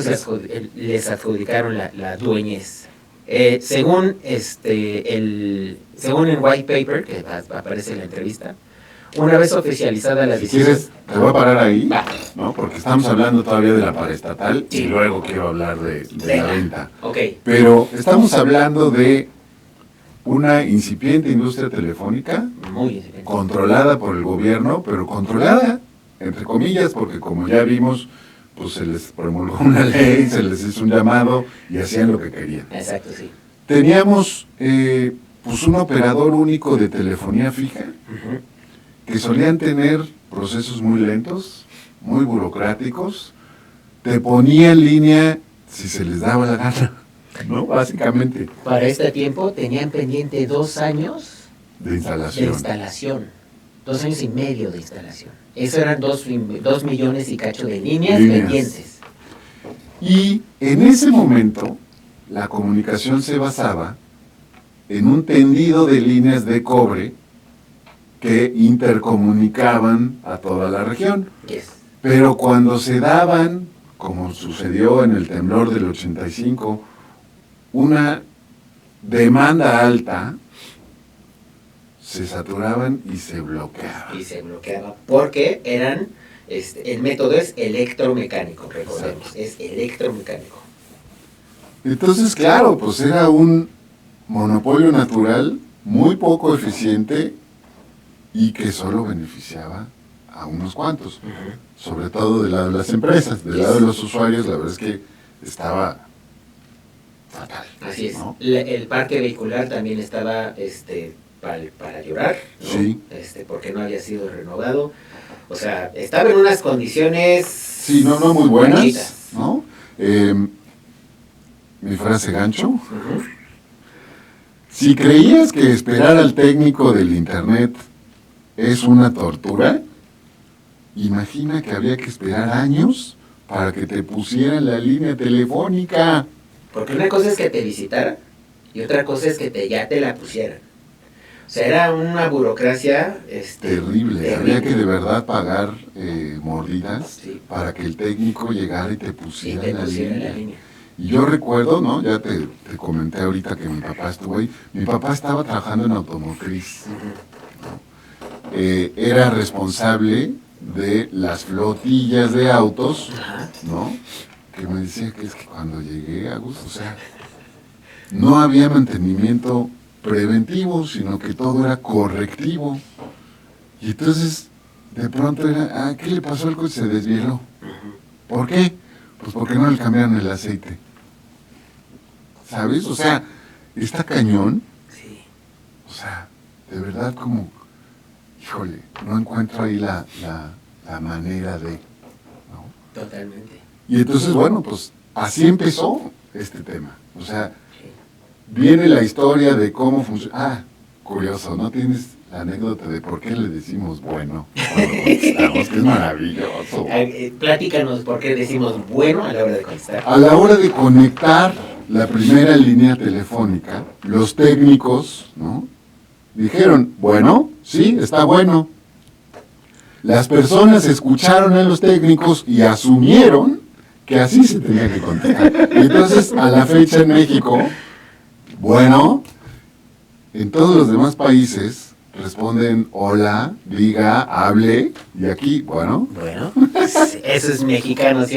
Speaker 2: les adjudicaron la dueñez. Según según el white paper que aparece en la entrevista, una vez oficializada la
Speaker 1: Si
Speaker 2: decisión.
Speaker 1: quieres, te voy a parar ahí,
Speaker 2: Va.
Speaker 1: ¿no? Porque estamos hablando todavía de la paraestatal
Speaker 2: Sí.
Speaker 1: y luego quiero hablar de la
Speaker 2: Venga.
Speaker 1: venta.
Speaker 2: Ok.
Speaker 1: Pero estamos hablando de una incipiente industria telefónica
Speaker 2: Muy bien.
Speaker 1: controlada por el gobierno, pero controlada, entre comillas, porque como ya vimos, pues se les promulgó una ley, se les hizo un llamado y hacían lo que querían.
Speaker 2: Exacto, sí.
Speaker 1: Teníamos pues un operador único de telefonía fija,
Speaker 2: Ujú.
Speaker 1: que solían tener procesos muy lentos, muy burocráticos, te ponía en línea si se les daba la gana, ¿no? Básicamente,
Speaker 2: Para este tiempo tenían pendiente 2 años
Speaker 1: de
Speaker 2: de
Speaker 1: instalación.
Speaker 2: instalación. 2 años y medio de instalación. Eso eran 2 millones y cacho de líneas pendientes.
Speaker 1: Y en ese momento, la comunicación se basaba en un tendido de líneas de cobre que intercomunicaban a toda la región.
Speaker 2: Yes.
Speaker 1: Pero cuando se daban, como sucedió en el temblor del 85, una demanda alta, se saturaban y se bloqueaban.
Speaker 2: Y se bloqueaba porque eran, el método es electromecánico, recordemos, es electromecánico.
Speaker 1: Entonces, claro, pues era un monopolio natural muy poco eficiente y que solo beneficiaba a unos cuantos, sobre todo del lado de las empresas. Del lado de los usuarios, la verdad es que estaba fatal.
Speaker 2: Así es.
Speaker 1: ¿No?
Speaker 2: El parque vehicular también estaba para llorar, ¿no?
Speaker 1: Sí.
Speaker 2: Porque no había sido renovado. O sea, estaba en unas condiciones...
Speaker 1: Sí, no muy buenas,
Speaker 2: marchitas.
Speaker 1: ¿no? Mi frase gancho.
Speaker 2: Ujú.
Speaker 1: Si creías que esperar al técnico del internet es una tortura, imagina que había que esperar años para que te pusieran la línea telefónica.
Speaker 2: Porque una cosa es que te visitaran y otra cosa es que ya te la pusieran. O sea, era una burocracia
Speaker 1: Terrible. Había que de verdad pagar mordidas
Speaker 2: Sí.
Speaker 1: para que el técnico llegara y te
Speaker 2: Y
Speaker 1: pusiera,
Speaker 2: te
Speaker 1: la,
Speaker 2: pusieran
Speaker 1: línea.
Speaker 2: la línea.
Speaker 1: Y yo recuerdo, ¿no? Ya te comenté ahorita que mi papá estuvo ahí. Mi papá estaba trabajando en automotriz.
Speaker 2: Ujú.
Speaker 1: Era responsable de las flotillas de autos,
Speaker 2: Ajá.
Speaker 1: ¿no? Que me decía que es que cuando llegué a Gusto, o sea, no había mantenimiento preventivo, sino que todo era correctivo. Y entonces, de pronto era, ¿qué le pasó al coche? Se desvieló. ¿Por qué? Pues porque no le cambiaron el aceite. ¿Sabes? O sea, está cañón.
Speaker 2: Sí.
Speaker 1: O sea, de verdad como, híjole, no encuentro ahí la manera de, ¿no?
Speaker 2: Totalmente.
Speaker 1: Y entonces, bueno, pues así empezó este tema. O sea,
Speaker 2: Sí.
Speaker 1: viene la historia de cómo funciona. Ah, curioso, ¿no tienes la anécdota de por qué le decimos bueno cuando contestamos? Que es maravilloso.
Speaker 2: Platícanos por qué decimos bueno a la hora de contestar.
Speaker 1: A la hora de conectar la primera línea telefónica, los técnicos, ¿no? Dijeron, bueno, sí, está bueno. Las personas escucharon a los técnicos y asumieron que así se tenía que contestar. Y entonces, a la fecha en México, bueno, en todos los demás países responden hola, diga, hable, y aquí, bueno.
Speaker 2: Bueno, eso es mexicano 100%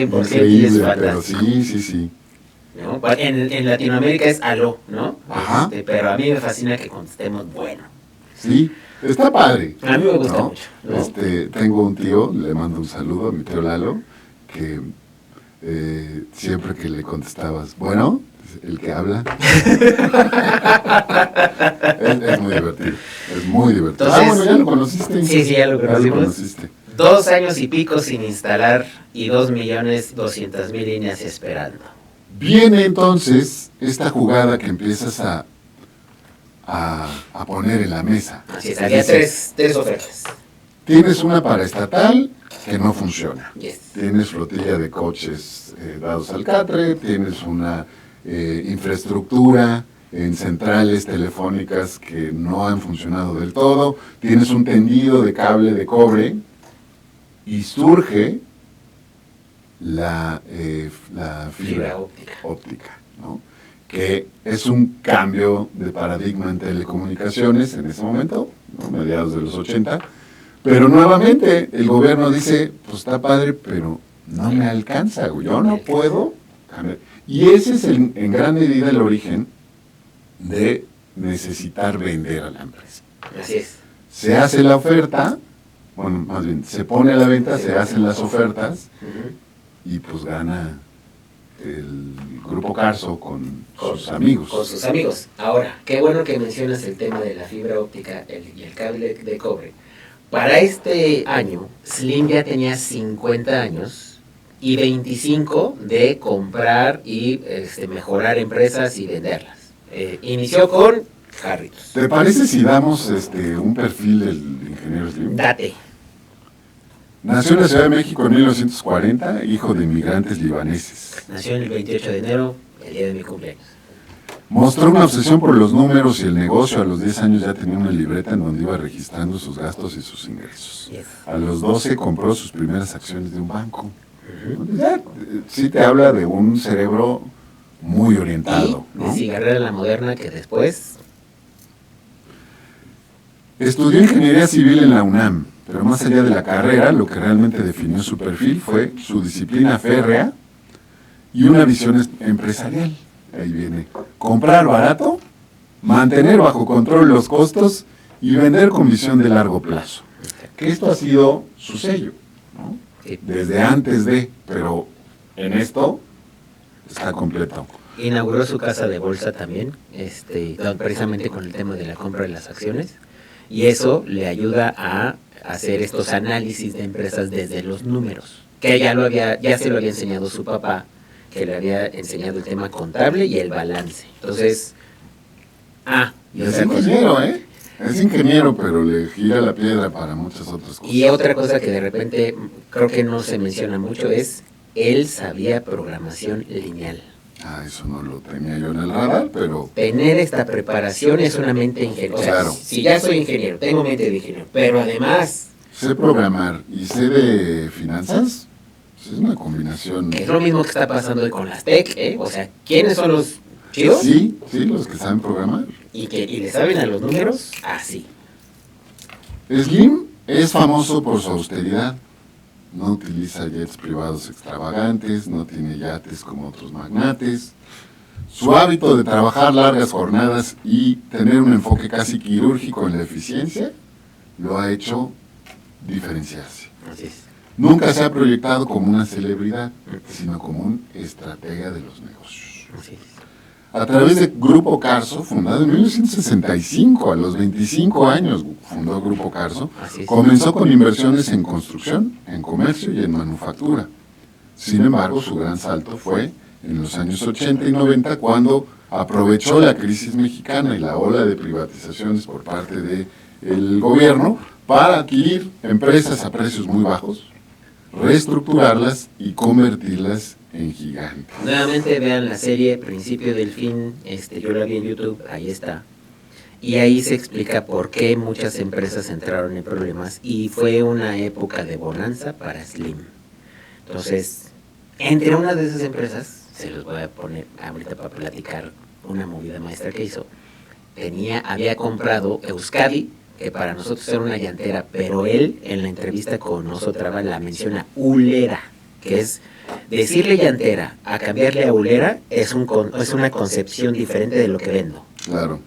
Speaker 2: y es
Speaker 1: Increíble, pero
Speaker 2: fantástico.
Speaker 1: sí.
Speaker 2: ¿No? En Latinoamérica es aló, ¿no?
Speaker 1: Ajá.
Speaker 2: Pero a mí me fascina que contestemos bueno.
Speaker 1: Sí, está padre.
Speaker 2: A mí me gusta
Speaker 1: ¿no?
Speaker 2: mucho, ¿no?
Speaker 1: Tengo un tío, le mando un saludo a mi tío Lalo, que siempre que le contestabas, bueno, el que habla, es muy divertido, es muy divertido.
Speaker 2: Entonces,
Speaker 1: Bueno, ya lo conociste.
Speaker 2: Sí, ya lo conocimos.
Speaker 1: conociste.
Speaker 2: 2 años y pico sin instalar y 2.200.000 líneas esperando.
Speaker 1: Viene entonces esta jugada que empiezas a poner en la mesa.
Speaker 2: Así es, había tres ofertas.
Speaker 1: Tienes una paraestatal que no funciona.
Speaker 2: Yes.
Speaker 1: Tienes flotilla de coches dados al catre, tienes una infraestructura en centrales telefónicas que no han funcionado del todo, tienes un tendido de cable de cobre y surge la fibra óptica, ¿no? que es un cambio de paradigma en telecomunicaciones en ese momento, ¿no? Mediados de los 80, pero nuevamente el gobierno dice, pues está padre, pero no me alcanza, güey, yo no puedo cambiar. Y ese es en gran medida el origen de necesitar vender a la empresa.
Speaker 2: Así es.
Speaker 1: Se hace la oferta, bueno, más bien, se pone a la venta, se hacen las ofertas, y pues gana el Grupo Carso con sus amigos.
Speaker 2: Con sus amigos. Ahora, qué bueno que mencionas el tema de la fibra óptica y el cable de cobre. Para este año, Slim ya tenía 50 años y 25 de comprar y mejorar empresas y venderlas. Inició con Jarritos.
Speaker 1: ¿Te parece si damos un perfil del ingeniero Slim?
Speaker 2: Date.
Speaker 1: Nació en la Ciudad de México en 1940, hijo de inmigrantes libaneses.
Speaker 2: Nació en el 28 de enero, el día de mi cumpleaños.
Speaker 1: Mostró una obsesión por los números y el negocio. A los 10 años ya tenía una libreta en donde iba registrando sus gastos y sus ingresos.
Speaker 2: Yes.
Speaker 1: A los 12 compró sus primeras acciones de un banco. Ya, sí te habla de un cerebro muy orientado,
Speaker 2: Y
Speaker 1: ¿no?
Speaker 2: de cigarrera la moderna que después...
Speaker 1: Estudió ingeniería civil en la UNAM, pero más allá de la carrera, lo que realmente definió su perfil fue su disciplina férrea y una visión empresarial. Ahí viene, comprar barato, mantener bajo control los costos y vender con visión de largo plazo. Que esto ha sido su sello, ¿no? Desde antes de, pero en esto está completo.
Speaker 2: Inauguró su casa de bolsa también, precisamente con el tema de la compra de las acciones, y eso le ayuda a hacer estos análisis de empresas desde los números, que ya se lo había enseñado su papá, que le había enseñado el tema contable y el balance. Entonces, y
Speaker 1: Es
Speaker 2: otra cosa.
Speaker 1: ingeniero, ¿eh? Es ingeniero, pero le gira la piedra para muchas otras cosas.
Speaker 2: Y otra cosa que de repente creo que no se menciona mucho es, él sabía programación lineal.
Speaker 1: Eso no lo tenía yo en el radar, pero...
Speaker 2: Tener esta preparación es una mente ingeniera.
Speaker 1: Claro.
Speaker 2: O sea, si ya soy ingeniero, tengo mente de ingeniero, pero además...
Speaker 1: Sé programar y sé de finanzas, pues es una combinación...
Speaker 2: Es lo mismo que está pasando hoy con las tech, ¿eh? O sea, ¿quiénes son los chidos?
Speaker 1: Sí, los que saben programar.
Speaker 2: Y le saben a los números, así.
Speaker 1: Slim es famoso por su austeridad. No utiliza jets privados extravagantes, no tiene yates como otros magnates. Su hábito de trabajar largas jornadas y tener un enfoque casi quirúrgico en la eficiencia lo ha hecho diferenciarse.
Speaker 2: Así es.
Speaker 1: Nunca se ha proyectado como una celebridad, sino como un estratega de los negocios.
Speaker 2: Así es.
Speaker 1: A través de Grupo Carso, fundado en 1965, a los 25 años fundó Grupo Carso, comenzó con inversiones en construcción, en comercio y en manufactura. Sin embargo, su gran salto fue en los años 80 y 90, cuando aprovechó la crisis mexicana y la ola de privatizaciones por parte del gobierno para adquirir empresas a precios muy bajos, reestructurarlas y convertirlas en gigantes.
Speaker 2: Nuevamente vean la serie Principio del Fin, yo la vi en YouTube, ahí está. Y ahí se explica por qué muchas empresas entraron en problemas y fue una época de bonanza para Slim. Entonces, entre una de esas empresas, se los voy a poner ahorita para platicar una movida maestra que hizo, había comprado Euskadi, que para nosotros era una llantera, pero él en la entrevista con nosotros la menciona ulera, que es decirle llantera a cambiarle a ulera es una concepción diferente de lo que vendo.
Speaker 1: Claro.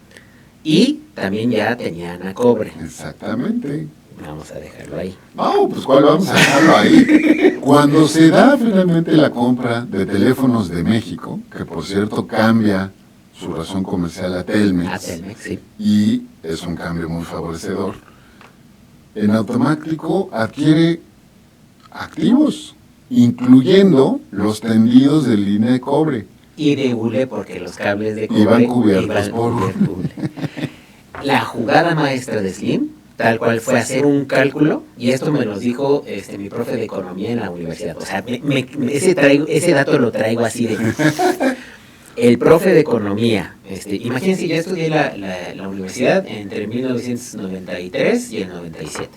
Speaker 2: Y también ya tenían a cobre.
Speaker 1: Exactamente.
Speaker 2: Vamos a dejarlo ahí.
Speaker 1: No, pues ¿cuál vamos a dejarlo ahí? Cuando se da finalmente la compra de Teléfonos de México, que por cierto cambia su razón comercial a Telmex,
Speaker 2: Sí.
Speaker 1: Y es un cambio muy favorecedor, en automático adquiere activos, incluyendo los tendidos de línea de cobre.
Speaker 2: Y de hule, porque los cables de cobre
Speaker 1: iban cubiertos por
Speaker 2: hule. La jugada maestra de Slim, tal cual, fue hacer un cálculo, y esto me lo dijo mi profe de economía en la universidad. O sea, ese dato lo traigo así de... El profe de economía, imagínense, yo estudié la universidad entre 1993 y el 97.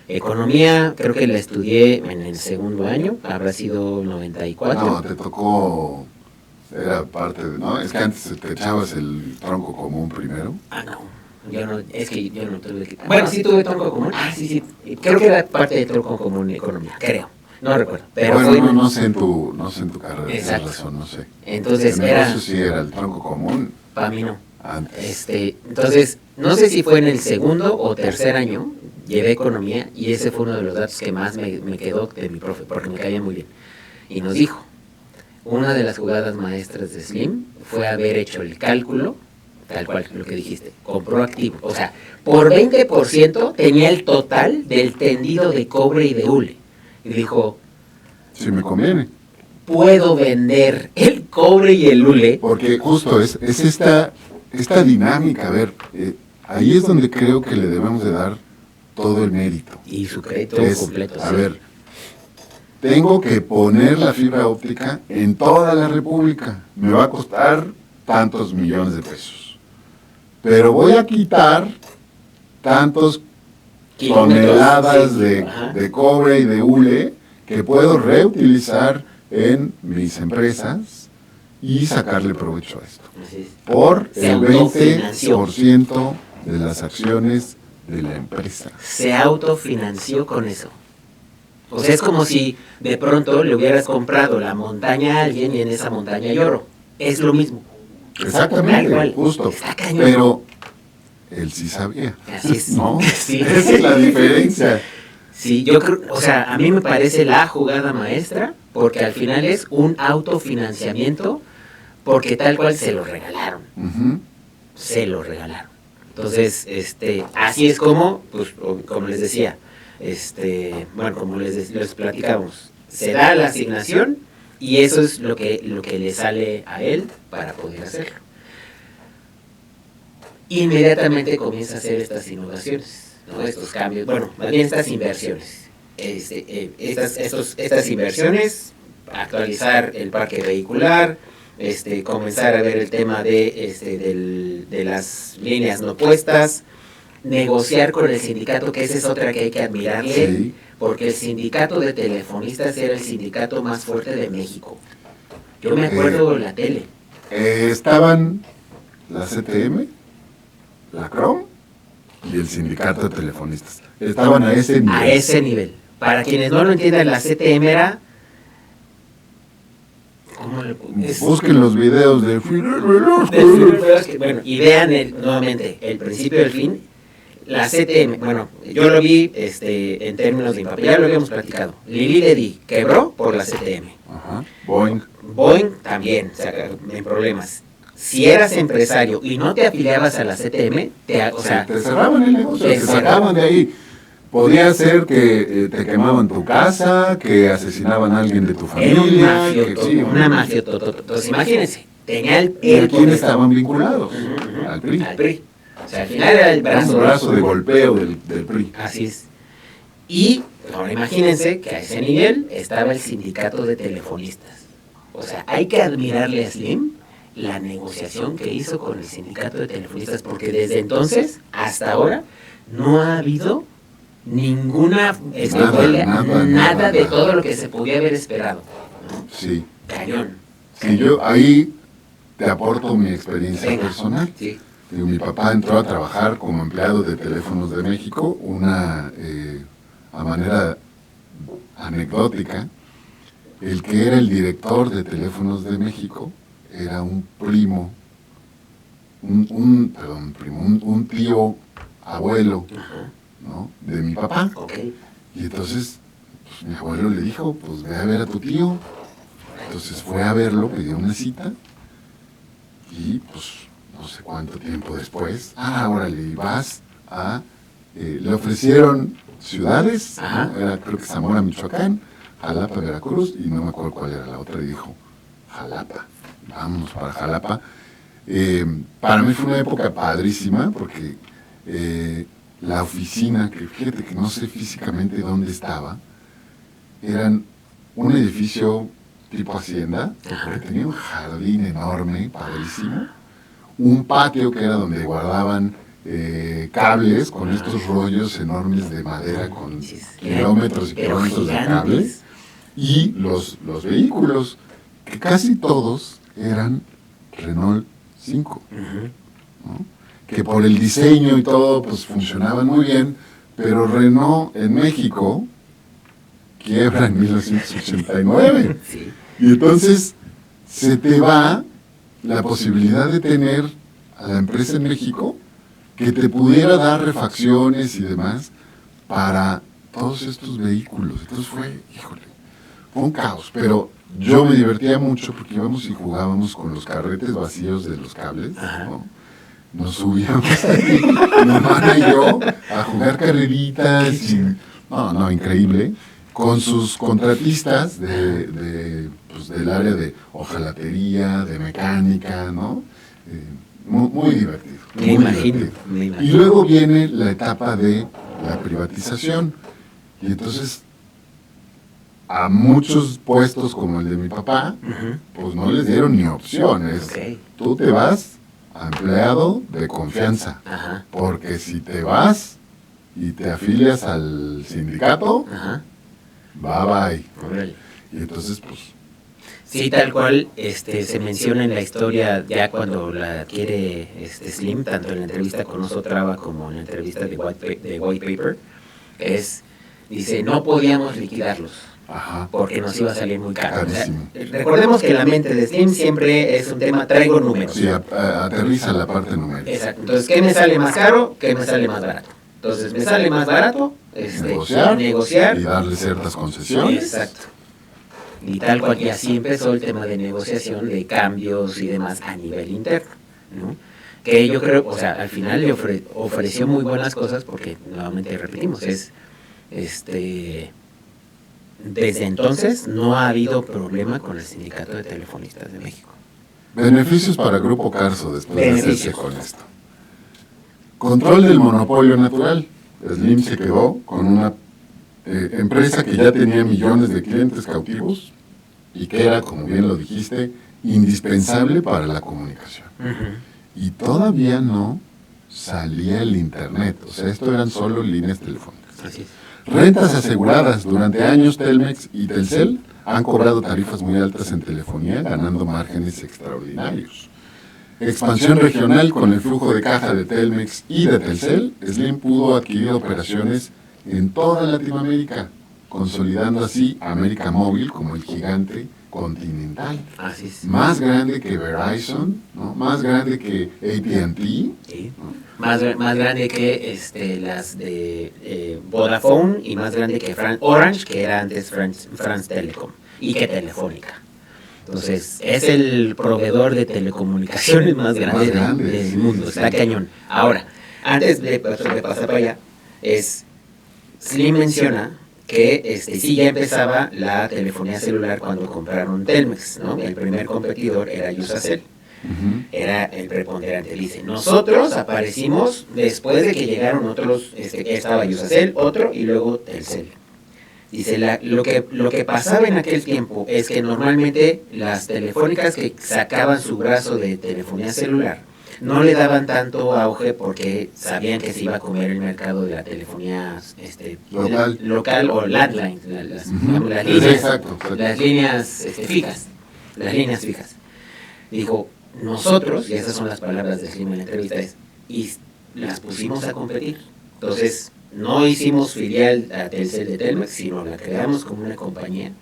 Speaker 2: Economía, creo que la estudié en el segundo año, habrá sido 94.
Speaker 1: No, te tocó Era parte de, ¿no? Es que antes te echabas el tronco común primero.
Speaker 2: Ah, no. Yo no, es que yo no tuve que... Bueno, sí tuve tronco común. Ah, sí. Creo que era parte de tronco común en economía, creo. No recuerdo. Pero
Speaker 1: bueno, no sé en tu carrera,
Speaker 2: exacto.
Speaker 1: tienes razón, no sé.
Speaker 2: Entonces
Speaker 1: en
Speaker 2: era...
Speaker 1: Eso sí era el tronco común.
Speaker 2: Para mí no.
Speaker 1: Antes.
Speaker 2: Entonces, no sé si fue en el segundo o tercer año, llevé economía y ese fue uno de los datos que más me quedó de mi profe, porque me caía muy bien. Y nos dijo, una de las jugadas maestras de Slim fue haber hecho el cálculo, tal cual lo que dijiste, compró activo. O sea, por 20% tenía el total del tendido de cobre y de hule. Y dijo,
Speaker 1: si me conviene.
Speaker 2: Puedo vender el cobre y el hule.
Speaker 1: Porque justo es esta dinámica, a ver, ahí es donde creo que le debemos de dar todo el mérito.
Speaker 2: Y su crédito completo.
Speaker 1: A ver, tengo que poner la fibra óptica en toda la República. Me va a costar tantos millones de pesos. Pero voy a quitar tantos toneladas de cobre y de hule que puedo reutilizar en mis empresas y sacarle provecho a esto. Por el 20% de las acciones de la empresa.
Speaker 2: Se autofinanció con eso. O sea, es como si de pronto le hubieras comprado la montaña a alguien y en esa montaña hay oro. Es lo mismo.
Speaker 1: Exactamente, justo. Pero él sí sabía.
Speaker 2: Así es.
Speaker 1: ¿No?
Speaker 2: Sí.
Speaker 1: Esa es la diferencia.
Speaker 2: Sí, yo creo, o sea, a mí me parece la jugada maestra, porque al final es un autofinanciamiento, porque tal cual se lo regalaron. Se lo regalaron. Entonces, así es como, pues, como les decía, bueno, como les platicamos, se da la asignación y eso es lo que le sale a él para poder hacerlo. Inmediatamente comienza a hacer estas innovaciones, ¿no? Estos cambios, bueno, más bien estas inversiones. Estas inversiones, actualizar el parque vehicular, comenzar a ver el tema de las líneas no puestas, negociar con el sindicato, que esa es otra que hay que admirarle, sí. Porque el sindicato de telefonistas era el sindicato más fuerte de México. Yo me acuerdo de la tele.
Speaker 1: Estaban la CTM, la CROM y el sindicato de telefonistas. Estaban a ese nivel.
Speaker 2: A ese nivel. Para quienes no lo entiendan, la CTM era...
Speaker 1: Busquen los videos de Fidel Velázquez.
Speaker 2: Bueno, y vean nuevamente el principio y el fin. La CTM, bueno, yo lo vi en términos de impapel, ya lo habíamos platicado. Lili Ledy quebró por la CTM.
Speaker 1: Ajá. Boeing
Speaker 2: también, o sea, en problemas. Si eras empresario y no te afiliabas a la CTM,
Speaker 1: te cerraban el negocio, te sacaban de ahí. Podría ser que te quemaban tu casa, que asesinaban a alguien de tu familia.
Speaker 2: Una mafia. Entonces, imagínense, tenía el
Speaker 1: ¿Y a quién estaban vinculados? Al PRI.
Speaker 2: Al PRI. O sea, al final era el brazo
Speaker 1: de golpeo del PRI.
Speaker 2: Así es. Y ahora imagínense que a ese nivel estaba el sindicato de telefonistas. O sea, hay que admirarle a Slim la negociación que hizo con el sindicato de telefonistas, porque desde entonces hasta ahora no ha habido ninguna nada de todo lo que se podía haber esperado, ¿no?
Speaker 1: Sí.
Speaker 2: Cañón.
Speaker 1: Sí, yo ahí te aporto mi experiencia personal.
Speaker 2: Sí.
Speaker 1: Mi papá entró a trabajar como empleado de Teléfonos de México, a manera anecdótica, el que era el director de Teléfonos de México era un primo, un tío abuelo, ¿no? De mi papá.
Speaker 2: Okay.
Speaker 1: Y entonces pues, mi abuelo le dijo, pues ve a ver a tu tío. Entonces fue a verlo, pidió una cita y pues no sé cuánto tiempo después, órale, vas a... le ofrecieron ciudades, ¿no? Era creo que Zamora, Michoacán, Jalapa, Veracruz, y no me acuerdo cuál era la otra, y dijo, Jalapa, vámonos para Jalapa. Para mí fue una época padrísima, porque la oficina, que fíjate que no sé físicamente dónde estaba, eran un edificio tipo hacienda, que tenía un jardín enorme, padrísimo, un patio que era donde guardaban cables con estos rollos enormes de madera con kilómetros y kilómetros de cables, y los vehículos, que casi todos eran Renault 5,
Speaker 2: Ujú.
Speaker 1: ¿no? Que por el diseño y todo, pues funcionaban muy bien, pero Renault en México quiebra en 1989.
Speaker 2: Sí.
Speaker 1: Y entonces se te va la posibilidad de tener a la empresa en México que te pudiera dar refacciones y demás para todos estos vehículos. Entonces fue un caos, pero yo me divertía mucho porque íbamos y jugábamos con los carretes vacíos de los cables, ¿no? Nos subíamos ahí, mi hermana y yo, a jugar carreritas y, no, increíble, con sus contratistas pues, del área de hojalatería, de mecánica, ¿no? Muy divertido.
Speaker 2: Me imagino.
Speaker 1: Y luego viene la etapa de la privatización. Y entonces, a muchos puestos como el de mi papá, pues no les dieron ni opciones.
Speaker 2: Ok.
Speaker 1: Tú te vas a empleado de confianza.
Speaker 2: Ajá.
Speaker 1: Porque si te vas y te afilias al sindicato,
Speaker 2: Ajá.
Speaker 1: bye.
Speaker 2: Órale.
Speaker 1: Y entonces, pues,
Speaker 2: Sí, tal cual, se menciona en la historia ya cuando la adquiere Slim, tanto en la entrevista con Oso Traba como en la entrevista de White Paper, dice, no podíamos liquidarlos
Speaker 1: ajá,
Speaker 2: porque nos iba a salir muy caro. O sea,
Speaker 1: carísimo.
Speaker 2: recordemos que la mente de Slim siempre es un tema, traigo números.
Speaker 1: Sí, aterriza la parte numérica.
Speaker 2: Exacto. Entonces, ¿qué me sale más caro? ¿Qué me sale más barato? Entonces, me sale más barato negociar
Speaker 1: y darle ciertas concesiones.
Speaker 2: Exacto. Y tal cual, y así empezó el tema de negociación de cambios y demás a nivel interno, ¿no? Que yo creo, o sea, al final le ofreció muy buenas cosas porque, nuevamente repetimos, desde entonces no ha habido problema con el Sindicato de Telefonistas de México.
Speaker 1: Beneficios para Grupo Carso después de hacerse
Speaker 2: Beneficios.
Speaker 1: con esto. Control del monopolio natural. Slim se quedó con una empresa que ya tenía millones de clientes cautivos y que era, como bien lo dijiste, indispensable para la comunicación. Y todavía no salía el internet, o sea, esto eran solo líneas telefónicas.
Speaker 2: Así es.
Speaker 1: Rentas aseguradas. Durante años Telmex y Telcel han cobrado tarifas muy altas en telefonía, ganando márgenes extraordinarios. Expansión regional. Con el flujo de caja de Telmex y de Telcel, Slim pudo adquirir operaciones en toda Latinoamérica, consolidando así a América Móvil como el gigante continental.
Speaker 2: Así es.
Speaker 1: Más grande que Verizon, ¿no? Más grande que AT&T.
Speaker 2: Sí.
Speaker 1: ¿no?
Speaker 2: Más grande que las de Vodafone y más grande que Orange, que era antes France Telecom, y que Telefónica. Entonces, es el proveedor de telecomunicaciones más grande, del
Speaker 1: sí,
Speaker 2: mundo.
Speaker 1: Sí.
Speaker 2: Está cañón. Ahora, antes de pasar para allá, Slim menciona que sí ya empezaba la telefonía celular cuando compraron Telmex, ¿no? El primer competidor era Usacell. Era el preponderante. Dice, nosotros aparecimos después de que llegaron otros, estaba Usacell, otro y luego Telcel. Dice, lo que pasaba en aquel tiempo es que normalmente las telefónicas que sacaban su brazo de telefonía celular no le daban tanto auge porque sabían que se iba a comer el mercado de la telefonía local o landline, digamos, las líneas,
Speaker 1: Exacto.
Speaker 2: las líneas fijas, las líneas fijas. Dijo, nosotros, y esas son las palabras de Slim en la entrevista, y las pusimos a competir. Entonces, no hicimos filial a Telcel de Telmex, sino la creamos como una compañía.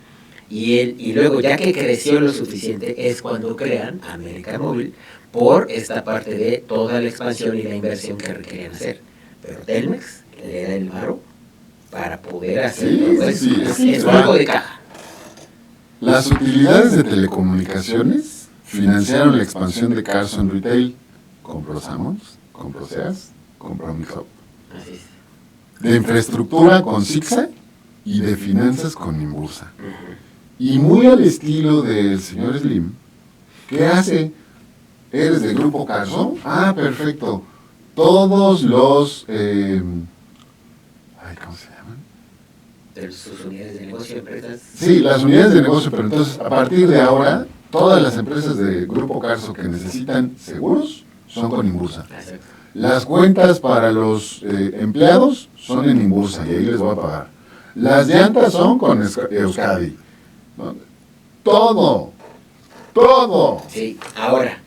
Speaker 2: Y luego, ya que creció lo suficiente, es cuando crean América Móvil por esta parte de toda la expansión y la inversión que requerían hacer. Pero Telmex le da el varo para poder hacer todo eso. Es flujo de caja.
Speaker 1: Las utilidades de telecomunicaciones financiaron la expansión de Carson Retail. Compró Sammons, compró Sears, compró Mixup.
Speaker 2: Así es.
Speaker 1: De infraestructura con Zigzag y de finanzas con Imbursa. Y muy al estilo del señor Slim, ¿qué hace? ¿Eres del Grupo Carso? Ah, perfecto. Todos los... ¿cómo se llaman?
Speaker 2: Sus unidades de negocio, empresas.
Speaker 1: Sí, las unidades de negocio, pero entonces, a partir de ahora, todas las empresas del Grupo Carso que necesitan seguros son con Imbursa.
Speaker 2: Exacto.
Speaker 1: Las cuentas para los empleados son en Imbursa y ahí les voy a pagar. Las llantas son con Euskadi. ¿No? Todo. Todo.
Speaker 2: Sí, ahora,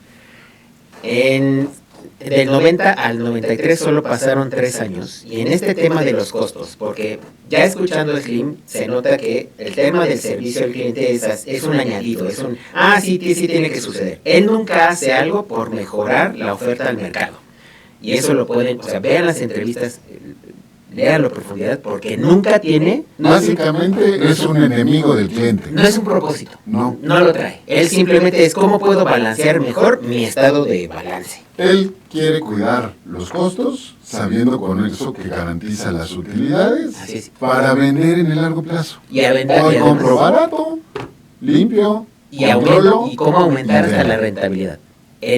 Speaker 2: del 90 al 93 solo pasaron 3 años. Y en este tema de los costos, porque ya escuchando a Slim, se nota que el tema del servicio al cliente es un añadido, sí, sí tiene que suceder. Él nunca hace algo por mejorar la oferta al mercado. Y eso lo pueden, o sea, vean las entrevistas, léanlo a profundidad, porque nunca tiene...
Speaker 1: Básicamente es un enemigo del cliente.
Speaker 2: No es un propósito,
Speaker 1: no
Speaker 2: lo trae. Él simplemente es cómo puedo balancear mejor mi estado de balance.
Speaker 1: Él quiere cuidar los costos, sabiendo con eso que garantiza las utilidades para vender en el largo plazo.
Speaker 2: Y a vender.
Speaker 1: Hoy compro barato, limpio,
Speaker 2: y cómo aumentar hasta la rentabilidad.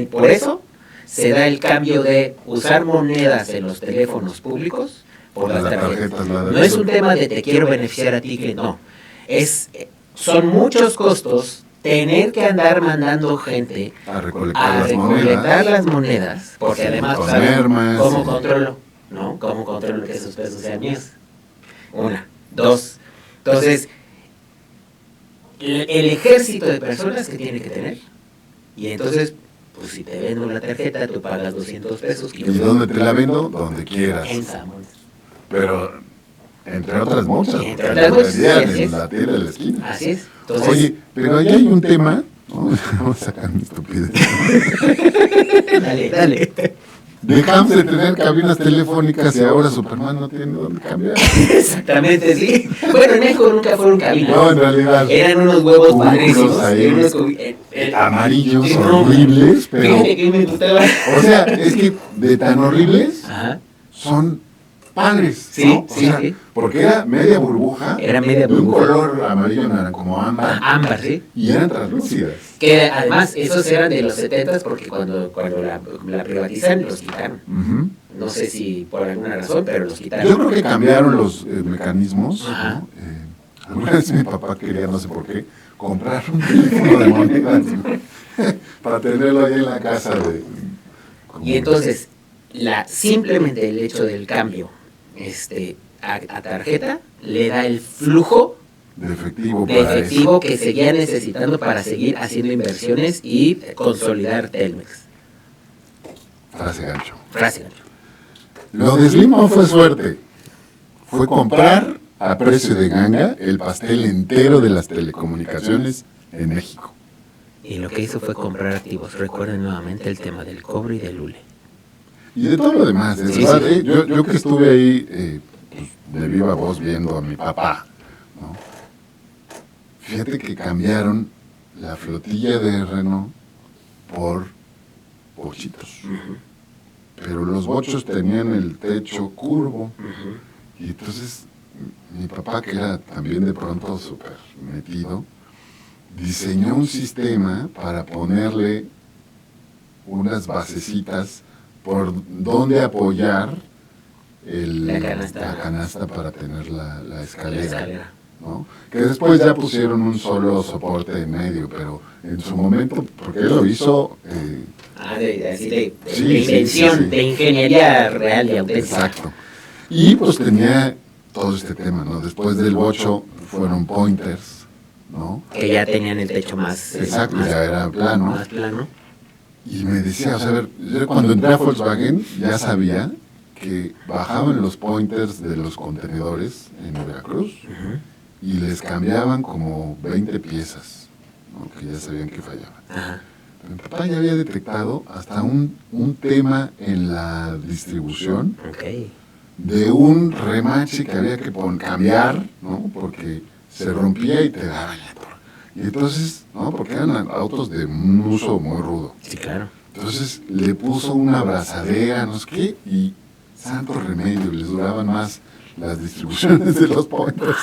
Speaker 2: Por eso se da el cambio de usar monedas en los teléfonos públicos por las tarjetas. No es un tema de te quiero beneficiar a ti, que no. Son muchos costos tener que andar mandando gente
Speaker 1: a recolectar
Speaker 2: las monedas, porque sí, además, ¿cómo controlo? ¿No? ¿Cómo controlo que esos pesos sean míos? 1, 2. Entonces, el ejército de personas que tiene que tener. Y entonces, pues si te vendo la tarjeta, tú pagas 200 pesos.
Speaker 1: ¿Y dónde te la vendo? Donde quieras.
Speaker 2: En Samón.
Speaker 1: Pero, entre otras muchas.
Speaker 2: Entre otras muchas,
Speaker 1: en la tienda de la esquina.
Speaker 2: Así es. Entonces,
Speaker 1: oye, pero ahí hay un tema. Vamos a sacar mi estupidez.
Speaker 2: Dale.
Speaker 1: Dejamos de tener cabinas telefónicas y ahora Superman no tiene dónde cambiar.
Speaker 2: Exactamente, sí. Bueno, en México nunca fueron cabinas.
Speaker 1: No, en realidad.
Speaker 2: Eran unos huevos padrísimos.
Speaker 1: Amarillos, horribles, pero...
Speaker 2: Fíjate que me gustaba.
Speaker 1: O sea, es que de tan horribles son padres,
Speaker 2: sí,
Speaker 1: ¿no?
Speaker 2: Sí, sí.
Speaker 1: Porque era media burbuja.
Speaker 2: Era media
Speaker 1: burbuja.
Speaker 2: De
Speaker 1: un color amarillo, no era como ámbar.
Speaker 2: Ámbar, sí.
Speaker 1: Y eran translúcidas.
Speaker 2: Que además, esos eran de los 70s porque cuando la privatizan, los quitaron. No sé si por alguna razón, pero los quitaron.
Speaker 1: Yo creo que cambiaron los mecanismos, ¿no? Alguna vez mi papá quería, no sé por qué, comprar un teléfono de monedas para tenerlo ahí en la casa.
Speaker 2: Y entonces, simplemente el hecho del cambio a tarjeta le da el flujo
Speaker 1: de efectivo
Speaker 2: que seguía necesitando para seguir haciendo inversiones y consolidar Telmex.
Speaker 1: Frase gancho.
Speaker 2: Lo
Speaker 1: de Slim no fue suerte, fue comprar a precio de ganga el pastel entero de las telecomunicaciones en México.
Speaker 2: Y lo que hizo fue comprar activos. Recuerden nuevamente el tema del cobre y del hule.
Speaker 1: Y de todo lo demás. Verdad, yo que estuve ahí pues, de viva voz viendo a mi papá, ¿no? Fíjate que cambiaron la flotilla de Renault por bochitos. Pero los bochos tenían el techo curvo. Y entonces mi papá, que era también de pronto súper metido, diseñó un sistema para ponerle unas basecitas por donde apoyar la canasta para tener la escalera. ¿No? Que después ya pusieron un solo soporte en medio, pero en su momento, porque él lo hizo...
Speaker 2: de invención, de ingeniería real y auténtica.
Speaker 1: Exacto. Y pues tenía todo este tema, ¿no? Después del bocho fueron pointers, ¿no?
Speaker 2: Que ya tenían el techo más...
Speaker 1: Exacto, ya era plano.
Speaker 2: Más plano.
Speaker 1: Y me decía, o sea, a ver, yo cuando entré a Volkswagen ya sabía que bajaban los pointers de los contenedores en Veracruz y les cambiaban como 20 piezas, ¿no? Que ya sabían que fallaban. Mi papá ya había detectado hasta un tema en la distribución de un remache que había que cambiar, ¿no? Porque se rompía y te daban la torre. Y entonces, ¿no? Porque eran autos de un uso muy rudo.
Speaker 2: Sí, claro.
Speaker 1: Entonces le puso una abrazadera, no sé qué, y santo remedio, les duraban más las distribuciones de los pointers.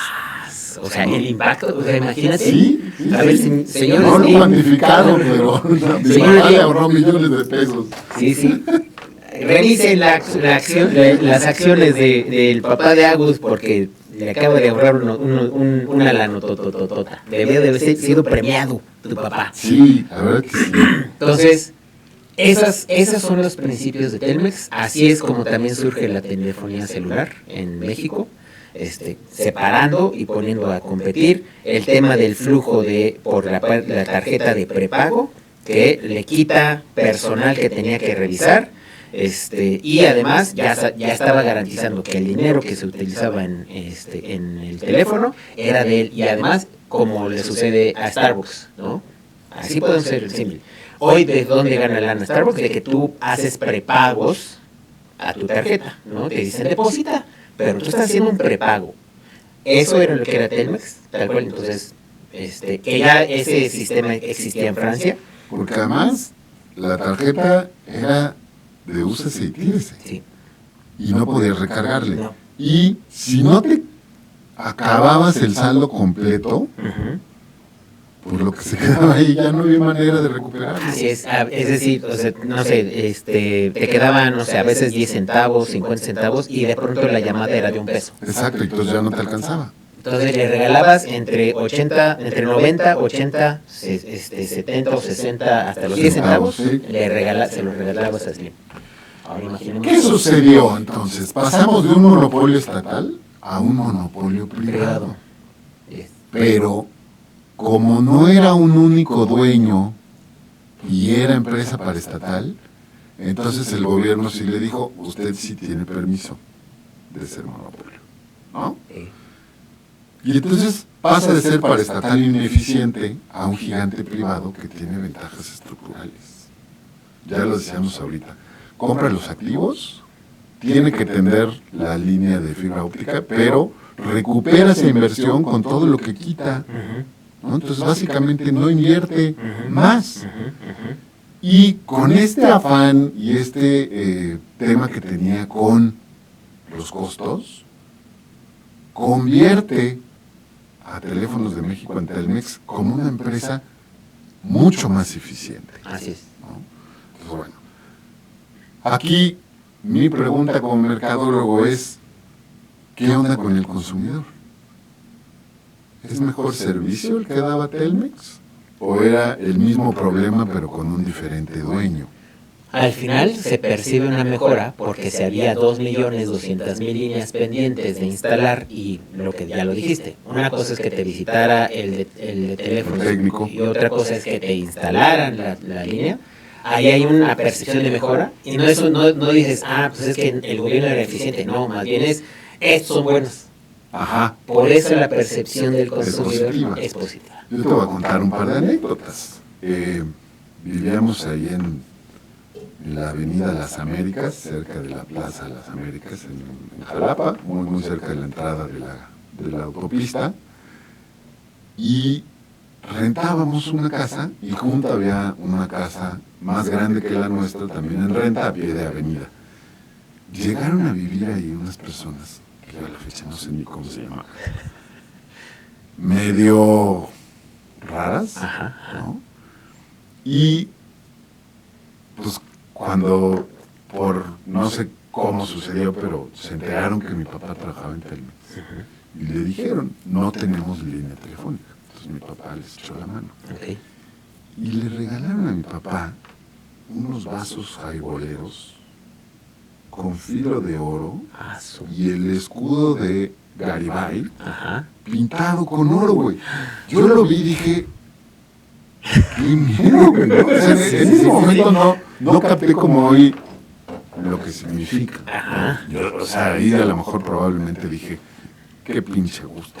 Speaker 2: O sea, el impacto, o sea, imagínate.
Speaker 1: Sí.
Speaker 2: A ver, señores.
Speaker 1: No lo cuantificaron, pero mi papá le ahorró millones de pesos.
Speaker 2: Sí. Revisen las acciones del papá de Agus, porque le acaba de ahorrar una lanotototota. Debe de haber sido premiado tu papá.
Speaker 1: Sí, la verdad que sí.
Speaker 2: Entonces, esas son los principios de Telmex. Así es como también surge la telefonía celular en México. separando y poniendo a competir el tema del flujo por la tarjeta de prepago, que le quita personal que tenía que revisar, y además ya estaba garantizando que el dinero que se utilizaba en el teléfono era de él, y además, como le sucede a Starbucks, ¿no? Así podemos ser el símil. Hoy, ¿de dónde gana lana Starbucks? De que tú haces prepagos a tu tarjeta, ¿no? Te dicen deposita, pero tú estás haciendo un prepago. Eso era lo que era Telmex, tal cual. Entonces, que ya ese sistema existía en Francia.
Speaker 1: Porque además, la tarjeta era de úsese y tírese.
Speaker 2: Sí.
Speaker 1: Y no podías recargarle.
Speaker 2: No.
Speaker 1: Y si no te acababas el saldo completo, por lo que se quedaba ahí, ya no había manera de recuperarlo.
Speaker 2: Así es decir, o sea, no sé, te quedaban, no sé, a veces 10 centavos, 50 centavos, y de pronto la llamada era de $1.
Speaker 1: Exacto, entonces ya no te alcanzaba.
Speaker 2: Entonces le regalabas entre 90, 80, 70 o 60, hasta los 10 centavos,
Speaker 1: Sí.
Speaker 2: se los regalabas a Slim. Ahora imaginemos.
Speaker 1: ¿Qué sucedió entonces? Pasamos de un monopolio estatal a un monopolio privado. Pero como no era un único dueño y era empresa paraestatal, entonces el gobierno sí le dijo, usted sí tiene permiso de ser monopolio, ¿no? Y entonces pasa de ser paraestatal ineficiente a un gigante privado que tiene ventajas estructurales. Ya lo decíamos ahorita. Compra los activos, tiene que tender la línea de fibra óptica, pero recupera esa inversión con todo lo que quita, ¿no? Entonces básicamente no invierte más. Y con este afán y este tema que tenía con los costos, convierte a Teléfonos de México en Telmex como una empresa mucho más eficiente.
Speaker 2: Así es.
Speaker 1: ¿No? Entonces, bueno, aquí mi pregunta como mercadólogo es, ¿qué onda con el consumidor? ¿Es mejor servicio el que daba Telmex? ¿O era el mismo problema pero con un diferente dueño?
Speaker 2: Al final se percibe una mejora porque si había 2.200.000 líneas pendientes de instalar, y lo que ya lo dijiste, una cosa es que te visitara el de teléfono
Speaker 1: técnico,
Speaker 2: y otra cosa es que te instalaran la línea. Ahí hay una percepción de mejora, y no dices, pues es que el gobierno era eficiente, no, más bien estos son buenos.
Speaker 1: Ajá.
Speaker 2: Por eso la percepción del consumidor es positiva.
Speaker 1: Yo te voy a contar un par de anécdotas. Vivíamos ahí en la avenida Las Américas, cerca de la Plaza Las Américas, en Jalapa, muy cerca de la entrada de la autopista, y rentábamos una casa, y junto había una casa más grande que la nuestra, también en renta, a pie de avenida. Llegaron a vivir ahí unas personas, que yo a la fecha no sé ni cómo se llamaban, medio raras, ¿no? Y pues cuando, por no sé cómo sucedió, pero se enteraron que mi papá trabajaba en Telmex, y le dijeron, no tenemos línea telefónica. Entonces mi papá les echó la mano.
Speaker 2: Okay.
Speaker 1: Y le regalaron a mi papá unos vasos jaiboleros con filo de oro y el escudo de Garibay pintado con oro, güey. Yo lo vi y dije, qué miedo, güey, ¿no? O sea, en ese momento no capté como hoy lo que significa, ¿no? Yo, o sea, ahí a lo mejor probablemente dije, qué pinche gusto.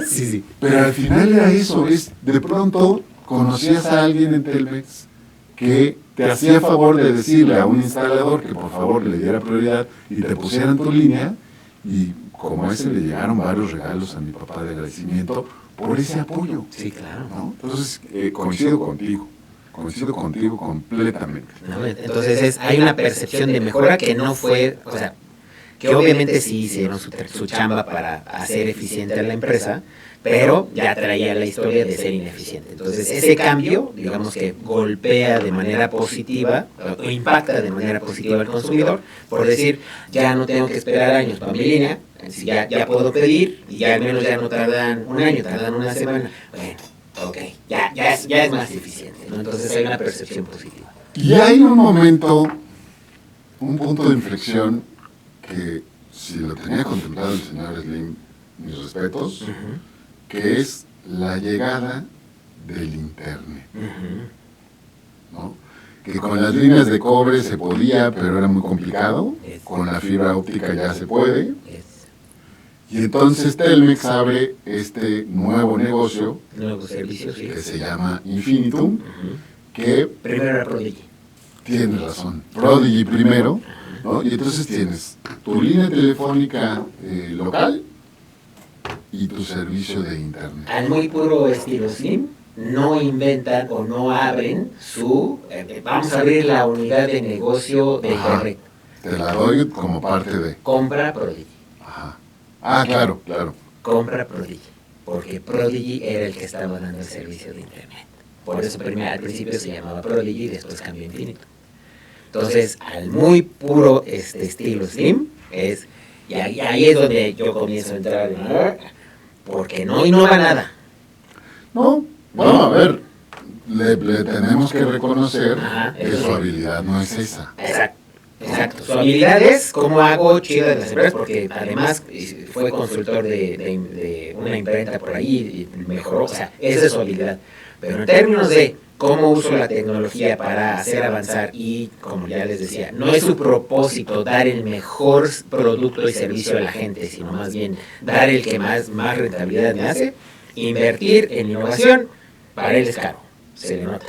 Speaker 2: Sí.
Speaker 1: Pero al final era eso, de pronto conocías a alguien en Telmex que te hacía favor de decirle a un instalador que por favor le diera prioridad y te pusieran tu línea, y como a ese le llegaron varios regalos a mi papá de agradecimiento por ese apoyo.
Speaker 2: Sí, claro.
Speaker 1: ¿No? Entonces, coincido contigo completamente.
Speaker 2: ¿No? Entonces hay una percepción de mejora que no fue, o sea, que obviamente sí hicieron su chamba para hacer eficiente a la empresa, pero ya traía la historia de ser ineficiente. Entonces ese cambio, digamos que golpea de manera positiva o impacta de manera positiva al consumidor, por decir, ya no tengo que esperar años para mi línea, ya puedo pedir y ya al menos ya no tardan un año, tardan una semana. Bueno, ok, ya es más eficiente, ¿no? Entonces hay una percepción positiva.
Speaker 1: Y hay un punto de inflexión que si lo tenía contemplado el señor Slim, mis respetos, que es la llegada del Internet, ¿no? Que con las líneas de cobre se podía, pero era muy complicado, con la fibra óptica ya se puede, y entonces Telmex abre este nuevo negocio,
Speaker 2: servicio, sí,
Speaker 1: que se llama Infinitum, que
Speaker 2: primero era Prodigy.
Speaker 1: Tienes razón, Prodigy primero, ¿no? Y entonces tienes tu línea telefónica local y tu servicio de internet.
Speaker 2: Al muy puro estilo Slim, no inventan o no abren su... vamos a abrir la unidad de negocio de internet.
Speaker 1: Te la doy como parte de...
Speaker 2: Compra Prodigy.
Speaker 1: Ajá. Ah, claro, claro.
Speaker 2: Compra Prodigy, porque Prodigy era el que estaba dando el servicio de internet. Por eso al principio se llamaba Prodigy y después cambió a Infinito. Entonces, al muy puro estilo Slim, y ahí es donde yo comienzo a entrar, porque no innova nada.
Speaker 1: No, bueno, a ver, le tenemos que reconocer que su habilidad no es esa.
Speaker 2: Exacto. Su habilidad es cómo hago chido de las empresas, porque además fue consultor de una imprenta por ahí y mejoró, o sea, esa es su habilidad. Pero en términos de cómo uso la tecnología para hacer avanzar y, como ya les decía, no es su propósito dar el mejor producto y servicio a la gente, sino más bien dar el que más rentabilidad me hace, invertir en innovación, para él es caro, se le nota.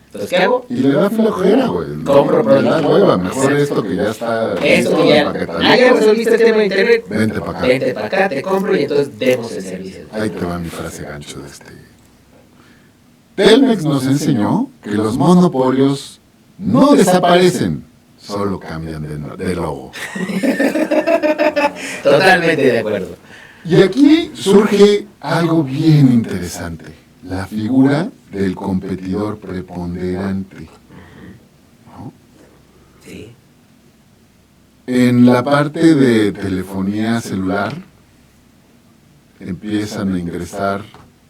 Speaker 2: Entonces, ¿qué hago?
Speaker 1: Y le da flojera, güey.
Speaker 2: Compro
Speaker 1: productos. Le da
Speaker 2: productos.
Speaker 1: hueva, mejor esto que ya está...
Speaker 2: Esto que ya resolviste el tema de internet.
Speaker 1: Vente para acá.
Speaker 2: Vente para acá, te compro y entonces demos el servicio.
Speaker 1: Ahí te va mi frase gancho de este... Telmex nos enseñó que los monopolios no desaparecen, solo cambian de logo.
Speaker 2: Totalmente de acuerdo.
Speaker 1: Y aquí surge algo bien interesante, la figura del competidor preponderante, ¿no?
Speaker 2: Sí.
Speaker 1: En la parte de telefonía celular empiezan a ingresar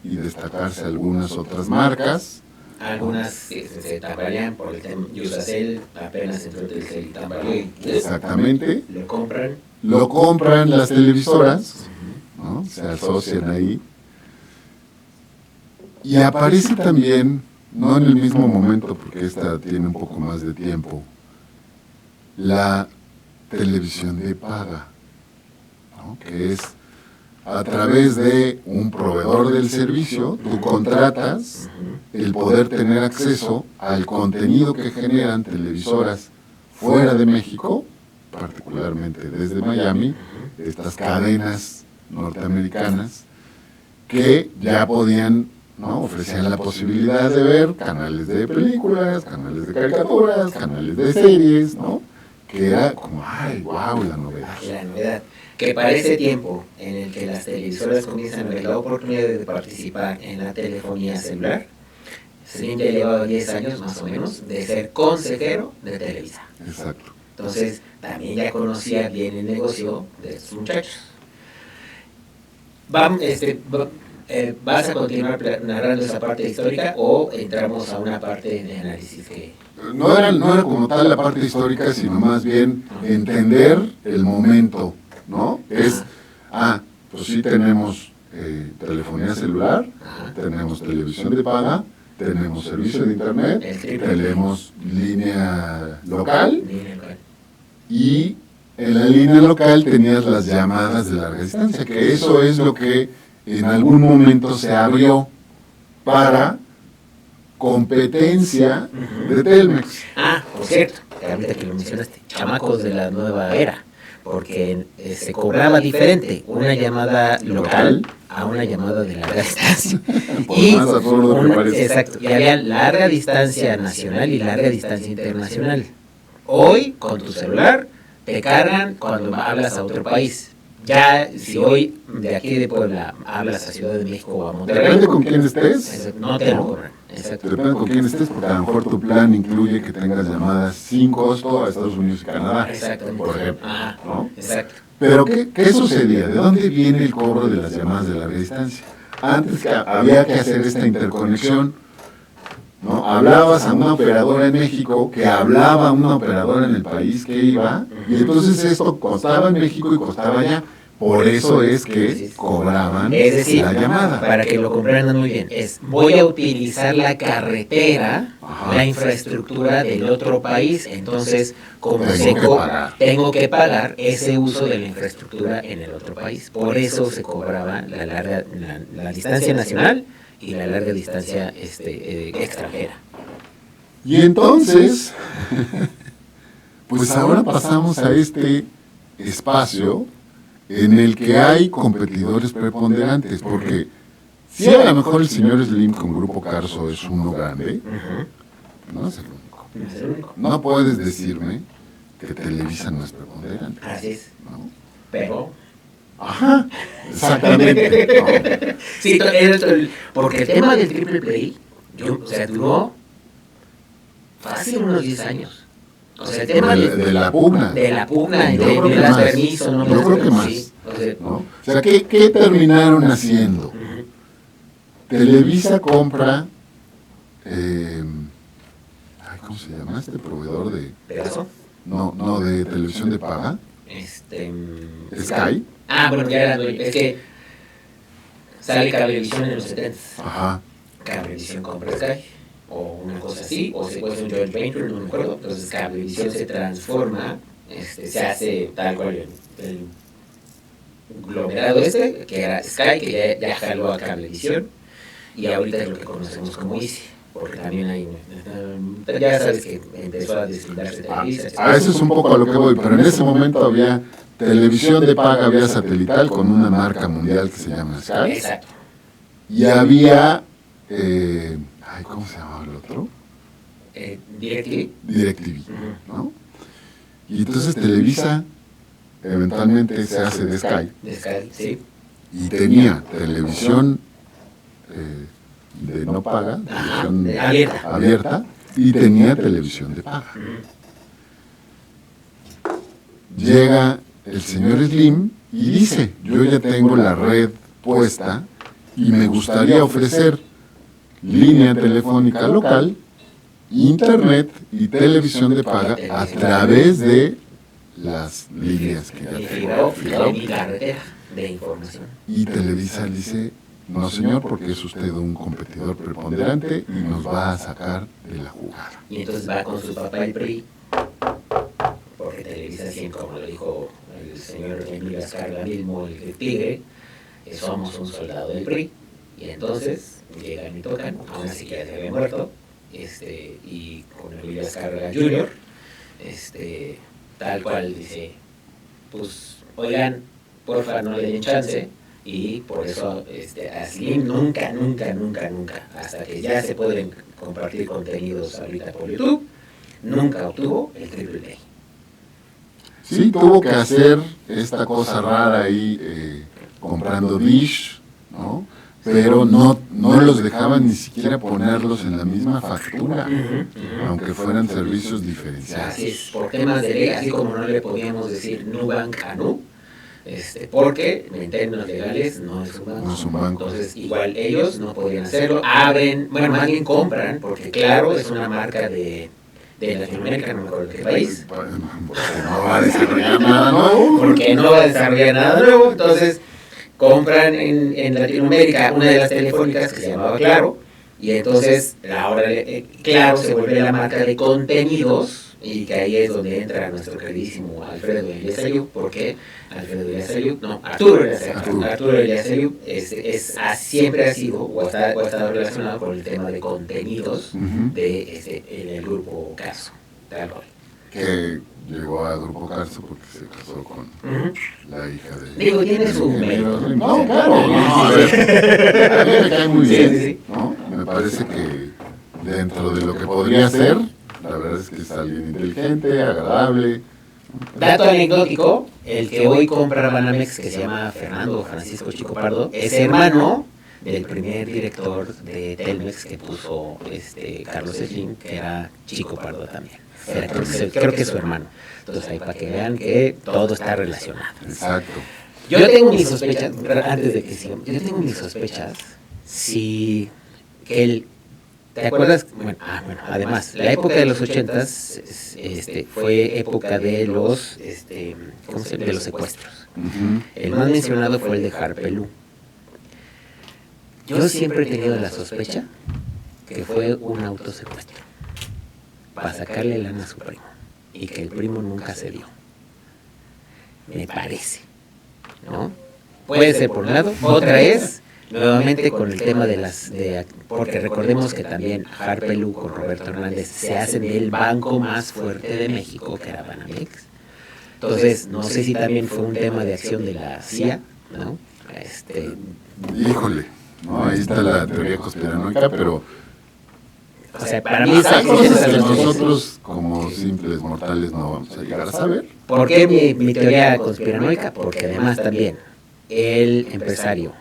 Speaker 1: y destacarse algunas otras marcas.
Speaker 2: Algunas se tambalean por el tema. Usacell apenas entró Telcel y tambaleó.
Speaker 1: Exactamente.
Speaker 2: Lo
Speaker 1: compran las televisoras, ¿no? Se asocian ahí. Y aparece también, no en el mismo momento, porque esta tiene un poco más de tiempo, la televisión de paga, ¿no? Que es a través de un proveedor del servicio, tú contratas el poder tener acceso al contenido que generan televisoras fuera de México, particularmente desde Miami, estas cadenas norteamericanas, que ya podían, ¿no? Ofrecían la posibilidad de ver canales de películas, canales de caricaturas, canales de series, ¿no? Que era como, ay, wow, la novedad.
Speaker 2: La novedad. Que para ese tiempo en el que las televisoras comienzan a ver la oportunidad de participar en la telefonía celular, Slim ya llevaba 10 años más o menos de ser consejero de Televisa.
Speaker 1: Exacto.
Speaker 2: Entonces, también ya conocía bien el negocio de estos muchachos. ¿Vas a continuar narrando esa parte histórica o entramos a una parte de análisis que...
Speaker 1: No era como tal la parte histórica, sino más bien entender el momento, ¿no? Es, pues sí tenemos telefonía celular, tenemos televisión de paga, tenemos servicio de internet, tenemos línea local, y en la línea local tenías las llamadas de larga distancia, que eso es lo que en algún momento se abrió para competencia de Telmex.
Speaker 2: Por cierto, ahorita que lo mencionaste, chamacos de la nueva era, porque se cobraba diferente una llamada local a una llamada de larga distancia.
Speaker 1: Por más absurdo que parezca.
Speaker 2: Exacto, y había larga distancia nacional y larga distancia internacional. Hoy, con tu celular, te cargan cuando hablas a otro país. Ya, si hoy de aquí de Puebla hablas a Ciudad de México o a Monterrey...
Speaker 1: Depende con quién estés.
Speaker 2: No te lo cobran. Exacto.
Speaker 1: Depende con quién estés, porque a lo mejor tu plan incluye que tengas llamadas sin costo a Estados Unidos y Canadá.
Speaker 2: Exactamente.
Speaker 1: Por ejemplo, ¿no?
Speaker 2: Exacto.
Speaker 1: Pero, ¿qué sucedía? ¿De dónde viene el cobro de las llamadas de larga distancia? Antes que había que hacer esta interconexión, ¿no? Hablabas a una operadora en México que hablaba a una operadora en el país que iba, y entonces esto costaba en México y costaba allá. Por eso es que cobraban
Speaker 2: es decir,
Speaker 1: la llamada.
Speaker 2: Para que lo comprendan muy bien, voy a utilizar la carretera, la infraestructura del otro país, entonces como tengo que pagar ese uso de la infraestructura en el otro país. Por eso se cobraba la distancia nacional y la larga distancia extranjera.
Speaker 1: Y entonces, pues ahora pasamos a este espacio en el que hay competidores preponderantes, porque si a lo mejor el señor Slim con Grupo Carso es uno grande, no es el único. No puedes decirme que Televisa no es preponderante.
Speaker 2: Así es.
Speaker 1: ¿No?
Speaker 2: Pero...
Speaker 1: Ajá, exactamente.
Speaker 2: ¿No? Sí, porque el tema del triple play, duró fácil unos 10 años. O sea, el tema
Speaker 1: de la pugna.
Speaker 2: De la pugna, de las permisos. No,
Speaker 1: yo creo que más. Sí, ¿no? O sea, ¿qué terminaron haciendo? Televisa compra, ¿cómo se llama este proveedor de?
Speaker 2: ¿Pegaso?
Speaker 1: No, de televisión de paga. Sky.
Speaker 2: Bueno, ya era, es que sale Cablevisión en los 70.
Speaker 1: Ajá.
Speaker 2: Cablevisión compra Sky, o una cosa así, o se puede hacer un joint venture, no me acuerdo. Entonces Cablevisión se transforma, se hace tal cual el conglomerado que era Sky, que ya jaló a Cablevisión, y ahorita es lo que conocemos como Easy, porque también hay, ya sabes que empezó a deslindarse Televisa.
Speaker 1: Eso es un poco a lo que voy, pero en ese momento había televisión de paga vía satelital con una marca mundial que se llama Sky.
Speaker 2: Exacto.
Speaker 1: Y había, ¿cómo se llamaba el otro? DirecTV, ¿no? Y entonces Televisa eventualmente se hace de Sky.
Speaker 2: De Sky, sí.
Speaker 1: Y tenía televisión de no paga, televisión abierta, y tenía televisión de paga. Llega el señor Slim y dice, yo ya tengo la red puesta y me gustaría ofrecer línea telefónica local, internet y televisión de paga a través de las líneas que ya tengo.
Speaker 2: Y carretera de información.
Speaker 1: Y Televisa dice, no señor, porque es usted un competidor preponderante y nos va a sacar de la jugada.
Speaker 2: Y entonces va con su papá el PRI, porque Televisa siempre, como lo dijo el señor Emilio Azcárraga mismo, el Tigre, somos un soldado del PRI. Y entonces llegan y tocan, aún así que ya se había muerto, y con Emilio Azcárraga Jr., tal cual dice, pues, oigan, porfa, no le den chance, y por eso a Slim nunca, hasta que ya se pueden compartir contenidos ahorita por YouTube, nunca obtuvo el triple play.
Speaker 1: Sí, tuvo que hacer esta cosa rara ahí, comprando Dish, ¿no? Pero no los dejaban ni siquiera ponerlos en la misma factura, aunque fueran servicios diferenciados.
Speaker 2: Así es, por temas de ley, así como no le podíamos decir Nubank a Nu, porque en términos legales no es un banco.
Speaker 1: No es un banco.
Speaker 2: Entonces, igual ellos no podían hacerlo, más bien compran, porque claro, es una marca de Latinoamérica, no me acuerdo de qué país.
Speaker 1: Porque no va a desarrollar nada nuevo.
Speaker 2: Porque no va a desarrollar nada nuevo, entonces compran en Latinoamérica una de las telefónicas que se llamaba Claro, y entonces ahora Claro se vuelve la marca de contenidos, y que ahí es donde entra nuestro queridísimo Alfredo Elias Ayub, porque Arturo Elias Ayub siempre ha sido o ha estado relacionado con el tema de contenidos en el grupo Carso, tal cual.
Speaker 1: Que llegó a Grupo Carso porque se casó con la hija de...
Speaker 2: Digo, tiene su mérito.
Speaker 1: No, claro, a ver, a mí me cae muy bien, sí. ¿No? Me parece que dentro de lo que podría ser, la verdad es que es alguien inteligente, agradable.
Speaker 2: Dato anecdótico, el que hoy compra Banamex, que se llama Fernando Francisco Chico Pardo, es hermano del primer director de Telmex que puso Carlos Slim, que era Chico Pardo también. Creo que es su hermano. Entonces ahí para que vean que todo está relacionado.
Speaker 1: Exacto.
Speaker 2: Yo tengo mis sospechas, antes de que sigamos, si que el ¿Te acuerdas? Bueno, además, la época de los 80s fue época de los, ¿cómo se llama? De los secuestros.
Speaker 1: Ujú.
Speaker 2: El más mencionado fue el de Harpelú. Yo siempre he tenido la sospecha que fue un autosecuestro para sacarle lana a su primo y que el primo nunca se dio. Me parece, ¿no? Puede ser por un lado. Otra es, nuevamente con el tema porque recordemos que también Harpelú con Roberto Hernández se hacen del banco más fuerte de México, que era Banamex. Entonces, no sé si también fue un tema de acción de la CIA, ¿no?
Speaker 1: Híjole, no, ahí está la teoría conspiranoica, pero
Speaker 2: O sea, para mí esa
Speaker 1: hay cosas que nosotros como simples mortales no vamos a llegar a saber.
Speaker 2: ¿Por qué mi teoría conspiranoica? Porque además también el empresario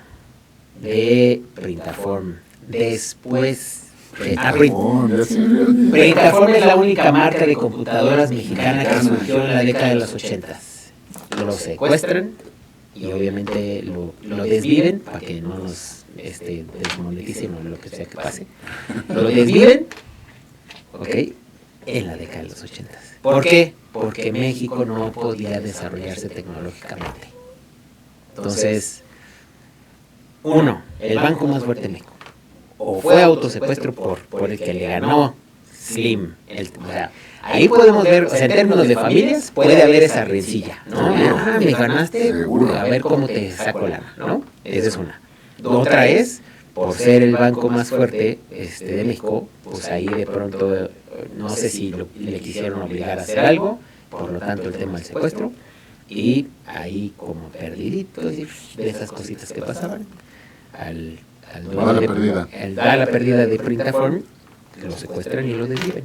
Speaker 2: de Printaform, después Printaform es la única marca de computadoras mexicana que surgió en la década de los 80s. Lo secuestran y obviamente lo desviven para que no nos desmoneticen o lo que sea que pase. Lo desviven, ¿ok? En la década de los 80s. ¿Por qué? Porque México no podía desarrollarse tecnológicamente. Entonces, uno, el banco más fuerte de México, o fue autosecuestro por el que le ganó Slim. O sea, ahí podemos ver, o sea, en términos de familias, puede haber esa rencilla, ¿no? Ah, me ganaste, a ver cómo te saco lana, ¿no? Esa es una. Otra es, por ser el banco más fuerte de México, pues ahí de pronto, no sé si le quisieron obligar a hacer algo, por lo tanto el tema del secuestro, y ahí como perdidito, de esas cositas que pasaban, al da la pérdida de Printaform, lo secuestran y lo desviven.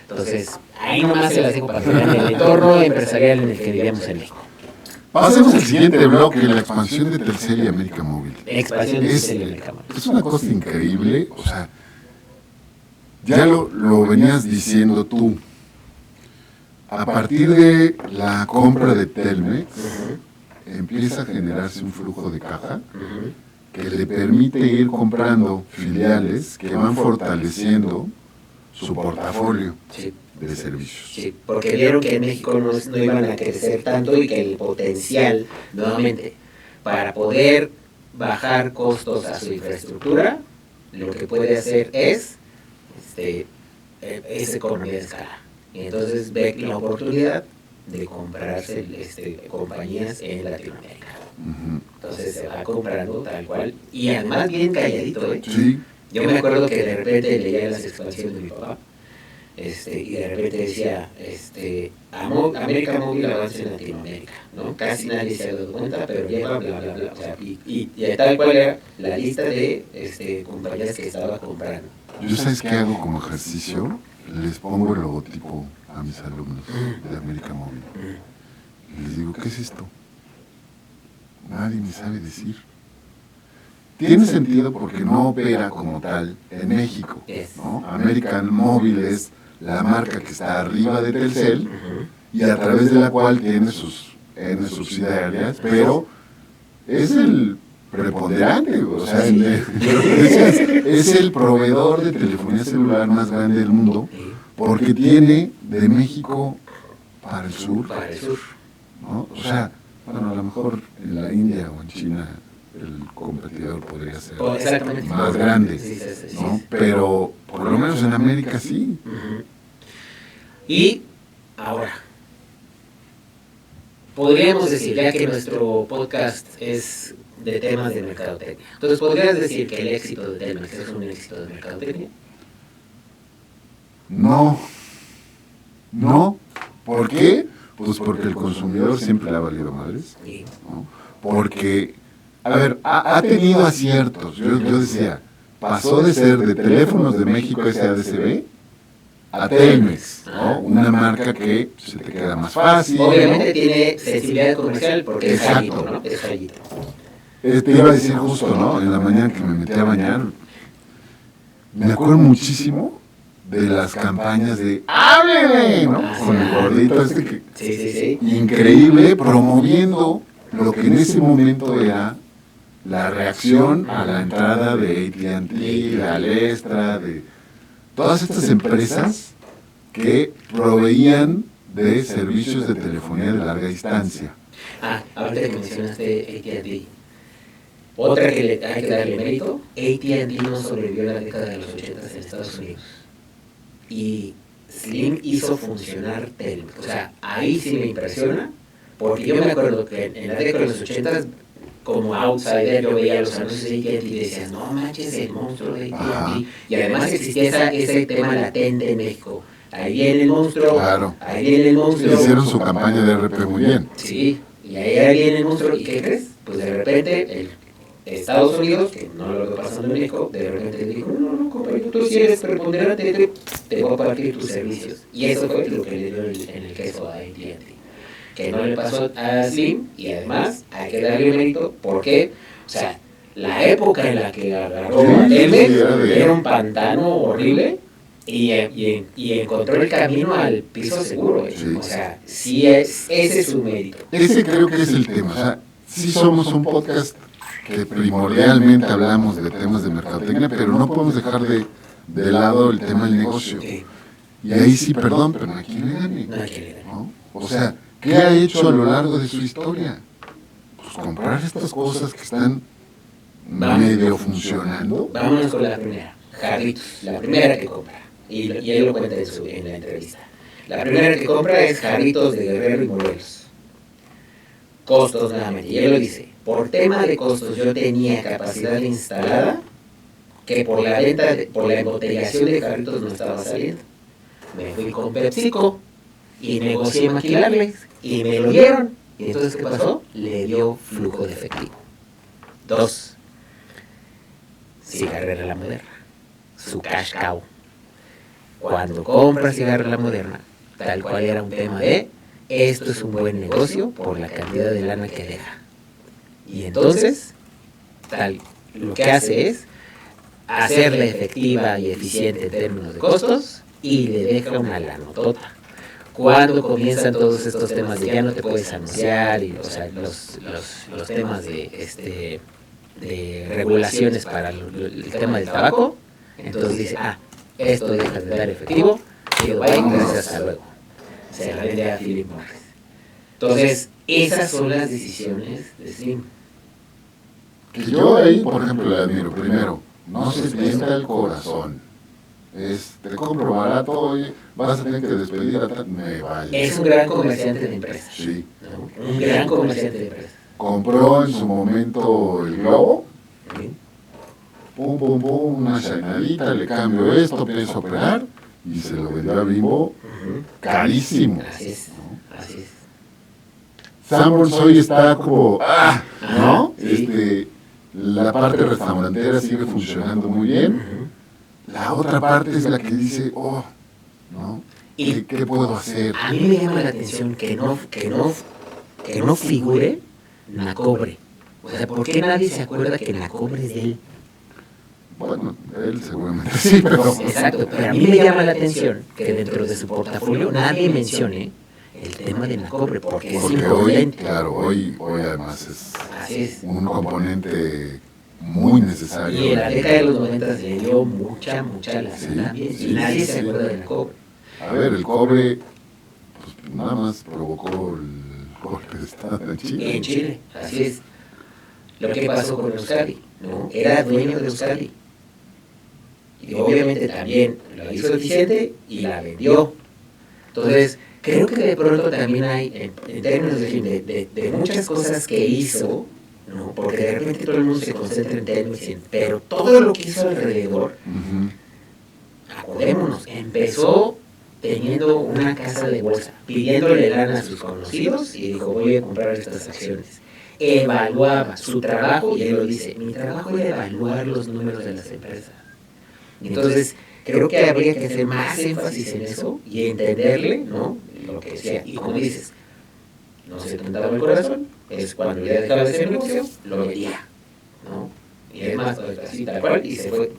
Speaker 2: Entonces, ahí nomás se las dejo para que vean el entorno empresarial en el que vivíamos en México.
Speaker 1: Pasemos al siguiente bloque, la expansión de Telcel y América Móvil.
Speaker 2: Expansión de Telcel y América Móvil.
Speaker 1: Es una cosa increíble, o sea, ya lo venías diciendo tú. A partir de la compra de Telmex, empieza a generarse un flujo de caja que le permite ir comprando filiales que van fortaleciendo su portafolio de servicios.
Speaker 2: Sí, porque vieron que en México no iban a crecer tanto y que el potencial, nuevamente, para poder bajar costos a su infraestructura, lo que puede hacer es economía de escala. Y entonces ve la oportunidad de comprarse compañías en Latinoamérica. Entonces se va comprando tal cual, y además bien calladito, ¿eh?
Speaker 1: Sí.
Speaker 2: Yo me acuerdo que de repente leía las expansiones de mi papá, y de repente decía, América Móvil avanza en Latinoamérica, ¿no? Casi nadie se ha dado cuenta, pero lleva bla, bla, bla. O sea, y tal cual era la lista de compañías que estaba comprando.
Speaker 1: Yo, ¿sabes qué hago como ejercicio? Les pongo el logotipo a mis alumnos de América Móvil. Y les digo, ¿qué es esto? Nadie me sabe decir. Tiene sentido porque no opera como tal en México, ¿no? América Móvil es la marca que está arriba de Telcel y a través de la cual tiene sus subsidiarias, pero es el preponderante, o sea, es el proveedor de telefonía celular más grande del mundo porque tiene de México para el sur, ¿no? O sea, bueno, a lo mejor en la India o en China el competidor podría ser más grande, ¿no? Pero por lo menos en América sí.
Speaker 2: Y ahora, podríamos decir, ya que nuestro podcast es de temas de mercadotecnia, entonces podrías decir que el éxito de Telmex es un éxito de mercadotecnia.
Speaker 1: No. ¿Por qué? Pues porque el consumidor siempre le ha valido madres, ¿no? Porque, a ver, ha tenido aciertos. Yo decía, pasó de ser de Teléfonos de México SADCB a Telmex, ¿no? Una marca que se te queda más fácil.
Speaker 2: Obviamente, ¿no? Tiene sensibilidad comercial porque es Jallito, ¿no? Es Jallito.
Speaker 1: Te iba a decir justo, ¿no? En la mañana que me metí a bañar, me acuerdo muchísimo de las campañas de ¡hábleme!, ¿no? Con el gordito que...
Speaker 2: Sí.
Speaker 1: Increíble, promoviendo lo que en ese momento era la reacción a la entrada de AT&T, de Alestra, todas estas empresas que proveían de servicios de telefonía de larga distancia.
Speaker 2: Ahorita que mencionaste AT&T, otra que le hay que darle mérito, AT&T no sobrevivió a la década de los 80 en Estados Unidos. Y Slim hizo funcionar Telmex. O sea, ahí sí me impresiona, porque yo me acuerdo que en la década de los 80, como outsider, yo veía los anuncios de AT&T y decía, no manches, el monstruo de AT&T. Y además existía ese tema latente en México. Ahí viene el monstruo,
Speaker 1: claro.
Speaker 2: Ahí viene el monstruo.
Speaker 1: Hicieron su campaña de RP muy bien.
Speaker 2: Sí, y ahí viene el monstruo. ¿Y qué crees? Pues de repente Estados Unidos, que no lo está pasando en México, de repente le dijo, no, compañero, tú si eres preponderante, te voy a partir tus servicios. Y eso fue lo que le dio en el queso a AT&T. Que no le pasó a Slim, y además hay que darle mérito, porque, o sea, la época en la que agarró a Telmex era un pantano horrible, y encontró el camino al piso seguro. Sí. O sea, sí ese es su mérito.
Speaker 1: Ese creo que es el tema. O sea, sí somos un podcast que primordialmente hablamos de temas de mercadotecnia, pero no podemos dejar de lado el tema del negocio. Sí. Y ahí sí, perdón, pero no hay quien le gane.
Speaker 2: No hay quien le gane.
Speaker 1: ¿No? O sea, ¿qué ha hecho a lo largo de su historia? Pues comprar estas cosas que están medio funcionando.
Speaker 2: Vámonos con la primera. Jarritos, la primera que compra. Y él lo cuenta en la entrevista. La primera que compra es Jarritos de Guerrero y Morelos. Costos nuevamente. Y él lo dice, por tema de costos yo tenía capacidad instalada que por la embotellación de Jarritos no estaba saliendo. Me fui con PepsiCo y negocié maquilarles y me lo dieron. Y entonces, ¿qué pasó? Le dio flujo de efectivo. 2. Cigarrera La Moderna. Su cash cow. Cuando compra Cigarrera La Moderna, tal cual era un tema de esto es un buen negocio por la cantidad de lana que deja. Y entonces, lo que hace es hacerla efectiva y eficiente en términos de costos y le deja una lanotota. Cuando comienzan todos estos temas de ya no te puedes anunciar, y, o sea, los temas de regulaciones para el tema del tabaco, entonces dice, esto deja de dar efectivo, y bye, gracias, hasta luego. Se la vende a Philip Morris. Entonces, esas son las decisiones de Slim.
Speaker 1: Que yo ahí, por ejemplo, le admiro. Primero, no se tienta el corazón. Te compro barato, oye, vas a tener que despedir a tal. Me vale.
Speaker 2: Es un gran comerciante de empresas.
Speaker 1: Sí.
Speaker 2: ¿No? Un gran comerciante de empresas.
Speaker 1: Compró en su momento el Globo. ¿Sí? Pum, una chainadita, le cambio esto, pienso operar, y se lo vendió a Bimbo carísimo.
Speaker 2: Así es, ¿no? Así es.
Speaker 1: Sanborns hoy está como, ¿no?
Speaker 2: Sí.
Speaker 1: La parte restaurantera sigue funcionando muy bien. La otra parte es la que dice, ¿no? ¿Qué puedo hacer?
Speaker 2: A mí me llama la atención que no figure Nacobre. O sea, ¿por qué nadie se acuerda que Nacobre es de él?
Speaker 1: Bueno, él seguramente sí, pero...
Speaker 2: Exacto, pero a mí me llama la atención que dentro de su portafolio nadie mencione el tema de Nacobre, porque es importante.
Speaker 1: Hoy además es un componente muy necesario.
Speaker 2: Y en la década de los 90 le dio mucha lástima, y nadie se acuerda del cobre.
Speaker 1: A ver, el cobre pues, nada más provocó el golpe de Estado en Chile.
Speaker 2: En Chile, así es. Lo que pasó con Euskadi, ¿no? Era dueño de Euskadi. Y obviamente también lo hizo eficiente y la vendió. Entonces, creo que de pronto también hay, en términos de muchas cosas que hizo, ¿no? Porque de repente todo el mundo se concentra en Telmex, pero todo lo que hizo alrededor, acordémonos, empezó teniendo una casa de bolsa, pidiéndole lana a sus conocidos y dijo, voy a comprar estas acciones. Evaluaba su trabajo, y él lo dice, mi trabajo era evaluar los números de las empresas. Entonces, creo que habría que hacer más énfasis en eso y entenderle, ¿no? Lo que decía. Y como dices, no se tentaba el corazón, es cuando ya dejaba de ser negocio, lo vendía, ¿no? Y además, así tal cual, y se fue.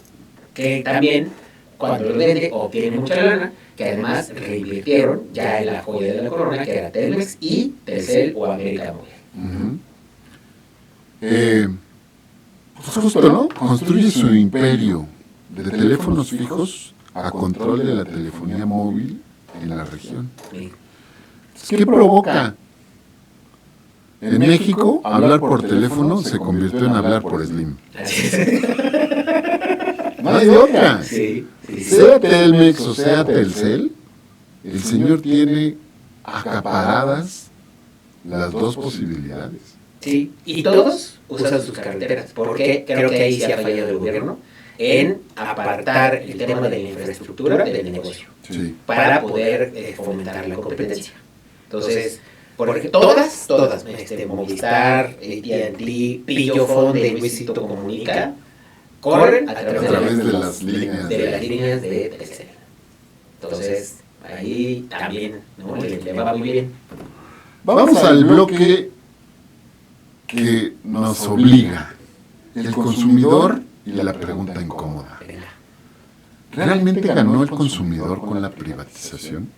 Speaker 2: Que también, cuando lo vende, obtiene mucha lana, que además reinvirtieron ya en la joya de la corona, que era Telmex y Telcel o América Móvil.
Speaker 1: Pues justo, ¿no? Construye su imperio de teléfonos fijos a control de la telefonía móvil en la región.
Speaker 2: Sí.
Speaker 1: ¿Qué provoca? En México, hablar por teléfono se convirtió en hablar por Slim. No hay de otra.
Speaker 2: Sí, sí, sí.
Speaker 1: Sea Telmex o sea Telcel, el señor tiene acaparadas las dos posibilidades.
Speaker 2: Sí, y todos usan sus carreteras, porque creo que ahí sí ha fallado el gobierno en apartar el tema de la infraestructura del negocio,
Speaker 1: Sí.
Speaker 2: para poder fomentar la competencia. Entonces, porque todas, Movistar, AT&T, Pillofón de Luisito Comunica, corren a través
Speaker 1: de las líneas
Speaker 2: de Telcel. Entonces, ahí también, ¿no? le va muy bien.
Speaker 1: Vamos al bloque que nos obliga, el consumidor y la pregunta incómoda. ¿Realmente ganó el consumidor con la privatización?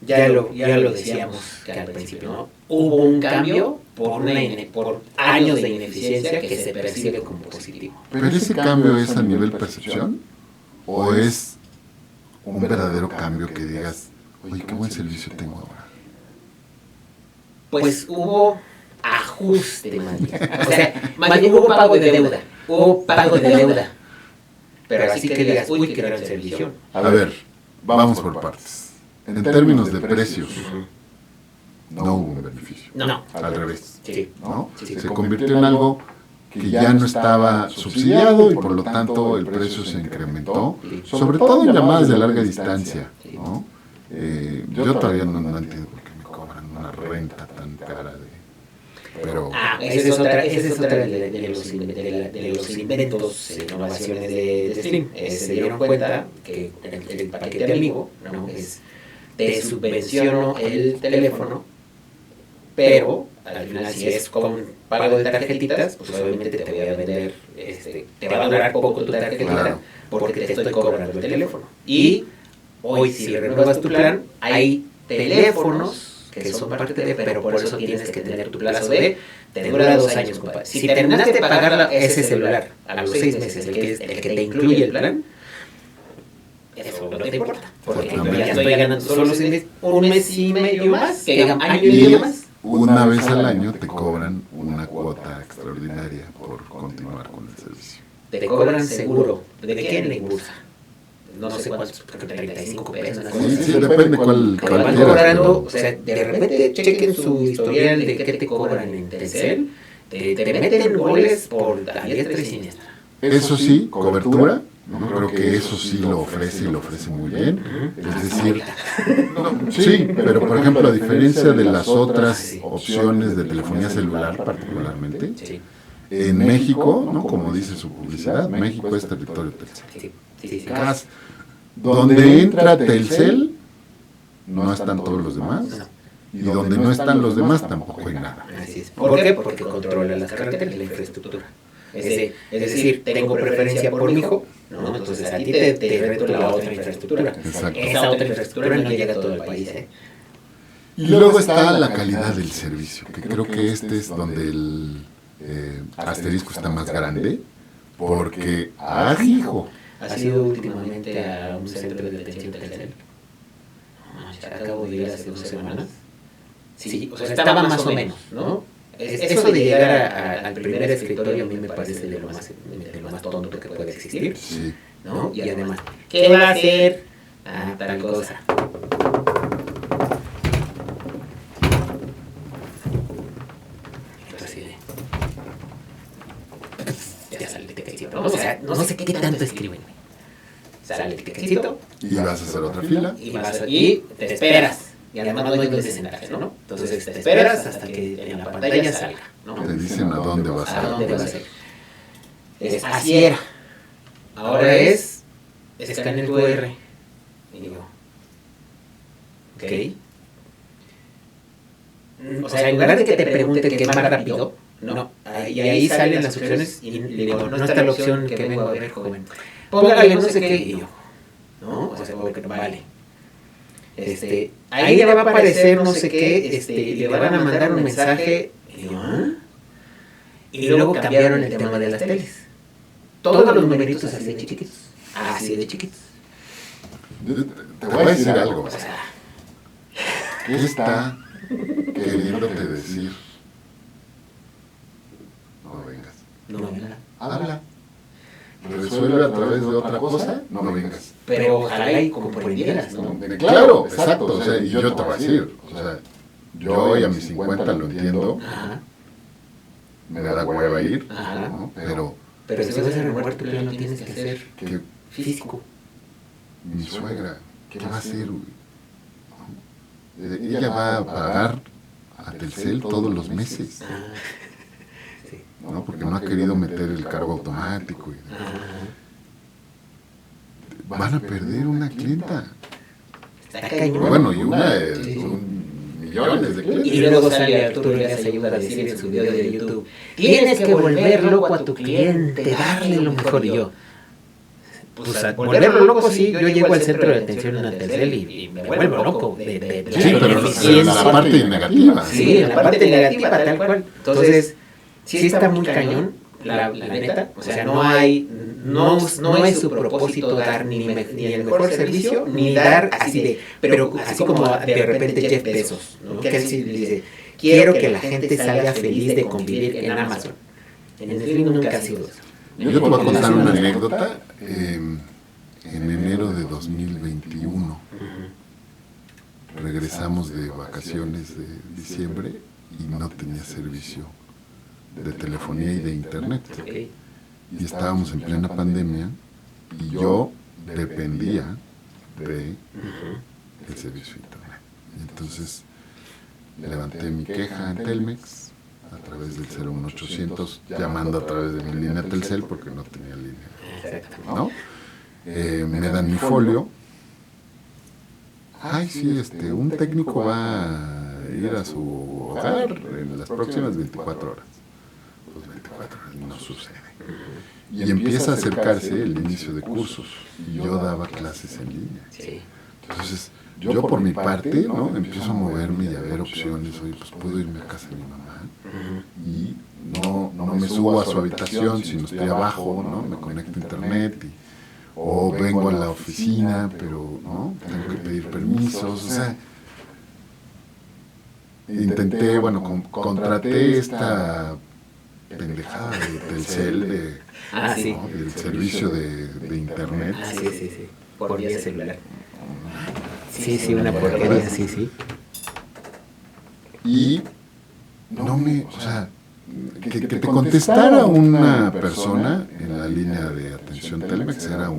Speaker 2: Ya lo decíamos que al principio, ¿no? Hubo un cambio por años de ineficiencia que se percibe como positivo.
Speaker 1: ¿Pero ese cambio es a nivel percepción? ¿O es un verdadero cambio que digas, oye, qué buen servicio tengo ahora?
Speaker 2: Pues hubo ajuste, más bien. O sea, más bien hubo pago de deuda. Pero así que digas, uy, qué gran servicio.
Speaker 1: A ver, vamos por partes. En términos de precios, no hubo un beneficio.
Speaker 2: No.
Speaker 1: Al revés.
Speaker 2: Sí.
Speaker 1: ¿No?
Speaker 2: Sí.
Speaker 1: Se convirtió en algo que ya no estaba subsidiado y por lo tanto el precio se incrementó, sobre todo en llamadas de larga distancia, ¿no? Yo todavía no entiendo por qué me cobran una renta tan cara pero
Speaker 2: esa es otra de los inventos, innovaciones de Slim. Se dieron cuenta que el paquete amigo, ¿no? Te subvenciono el teléfono, pero al final si es con pago de tarjetitas, pues obviamente te voy a vender, te va a durar poco tu tarjetita, claro, porque te estoy cobrando el teléfono. Y hoy si renuevas tu plan, hay teléfonos que son parte de, pero por eso tienes que tener tu plazo de, te dura 2 años, compadre. Si terminaste de pagar ese celular a los 6 meses, el que te incluye el plan, eso no te importa, porque ya estoy ganando solo un mes y medio más, año y medio más.
Speaker 1: Una vez al año te cobran una cuota extraordinaria por continuar con el servicio.
Speaker 2: Te cobran seguro. ¿De qué en la bolsa? No sé cuántos, 35 pesos.
Speaker 1: Sí, depende cuál
Speaker 2: van cobrando, o sea, de repente chequen su historial de qué te cobran en Telcel, te meten goles por la diestra y siniestra.
Speaker 1: Eso sí, cobertura, no creo que eso sí lo ofrece y lo ofrece muy bien. Es decir, sí, pero por ejemplo, a diferencia de las otras opciones de telefonía celular particularmente, en México, ¿no? Como dice su publicidad, México es territorio Telcel.
Speaker 2: Sí.
Speaker 1: Donde entra Telcel, no están todos los demás. Y donde no están los demás, tampoco hay nada.
Speaker 2: Así es. ¿Por qué? Porque controla las carreteras y la infraestructura. Es decir, tengo preferencia por mi hijo, ¿no? Entonces a ti te reto la otra infraestructura.
Speaker 1: Exacto.
Speaker 2: Esa otra infraestructura no llega a todo el país, ¿eh?
Speaker 1: Y luego está la calidad del servicio, que creo que este es donde el asterisco está más grande, porque, hijo,
Speaker 2: ¿Has ido últimamente a un centro de detención Telcel? Acabo de ir hace 2 semanas. Sí, o sea, estaba más o menos, ¿no? Eso de llegar al primer escritorio a mí me parece de lo más tonto que puede existir,
Speaker 1: sí,
Speaker 2: ¿no? Y además, ¿qué va a hacer? Tal cosa. Entonces, ya sale el tiquetito. O sea, no sé qué tanto escriben. Sale el tiquetito.
Speaker 1: Y vas a hacer otra fila.
Speaker 2: Y te esperas. Y además no hay donde sentarte, ¿no? Entonces te esperas hasta que en la pantalla salga, ¿no?
Speaker 1: Te dicen a dónde vas a ir.
Speaker 2: ¿A dónde vas a ir? Así era. Ahora escanea el QR. Y digo, ok. O sea, en lugar de que te pregunte qué es más rápido, no. Y ahí salen las opciones y le digo, no está la opción que vengo a ver, joven. Póngale no sé qué. Y yo, ¿no? O sea, vale. Ahí le va a aparecer no sé qué, le van a mandar un mensaje, y luego cambiaron el tema de las teles. Todos los numeritos así de chiquitos. Así de chiquitos.
Speaker 1: Te voy a decir algo. ¿Qué está queriéndote decir? No vengas.
Speaker 2: No, mira.
Speaker 1: Habla. Resuelve a través de otra cosa, no vengas.
Speaker 2: Pero ojalá y comprendieras, ¿no?
Speaker 1: Claro, exacto. O sea, y yo te voy a decir, o sea, yo ya a mis 50 lo entiendo.
Speaker 2: Ajá.
Speaker 1: Me da hueva ir,
Speaker 2: Ajá.
Speaker 1: ¿no?
Speaker 2: Pero si vas a renovar tu plano tienes que ser
Speaker 1: que
Speaker 2: físico.
Speaker 1: mi suegra, ¿qué va a hacer, güey? ¿No? Ella va a pagar a Telcel todos los meses,
Speaker 2: Ah, sí.
Speaker 1: ¿no? Porque no ha querido meter el cargo automático. Van a perder una clienta.
Speaker 2: Está cañón.
Speaker 1: Bueno, y una
Speaker 2: Sí.
Speaker 1: son millones de clientes.
Speaker 2: Y luego sale Arturo Elías Ayuda a decir en su video de YouTube, tienes que volver loco a tu cliente, darle lo mejor. Y yo, pues a volverlo loco sí, yo llego al centro de atención en Telcel y me vuelvo loco de
Speaker 1: Sí,
Speaker 2: la
Speaker 1: pero
Speaker 2: ineficiencia.
Speaker 1: en la parte negativa.
Speaker 2: Sí, en la parte negativa, tal cual. Entonces, sí está muy cañón, la neta. O sea, no es su propósito dar ni el mejor servicio, ni dar así de, pero así como de repente Jeff Bezos, ¿no? Que él sí dice, quiero que la gente salga feliz de convivir en Amazon. En el film nunca ha sido eso.
Speaker 1: Yo te voy a contar una anécdota. En enero de 2021 regresamos de vacaciones de diciembre y no tenía servicio de telefonía y de internet.
Speaker 2: Okay.
Speaker 1: Y estábamos en plena pandemia y yo dependía de el servicio de internet. Y entonces levanté mi queja en Telmex a través del 01800, llamando a través de mi línea Telcel porque no tenía línea,
Speaker 2: Exactamente.
Speaker 1: ¿no? Me dan mi folio. Ay, sí, un técnico va a ir a su hogar en las próximas 24 horas. Pues 24 horas no sucede. Y empieza a acercarse el inicio de cursos. Y yo daba clases en línea.
Speaker 2: Sí.
Speaker 1: Entonces, yo por mi parte, ¿no? Empiezo a moverme y a ver opciones. Oye, pues puedo irme a casa de mi mamá. Y no me subo a su habitación, sino estoy abajo, ¿no? Me conecto a internet o vengo a la oficina, pero no, tengo que pedir permisos, o sea, intenté, bueno, contraté esta pendejada de Telcel,
Speaker 2: Sí.
Speaker 1: ¿no? Del servicio de internet.
Speaker 2: Sí. Por vía celular. Sí, una porquería, sí.
Speaker 1: Y o sea, que te contestara una persona en la línea de atención Telmex era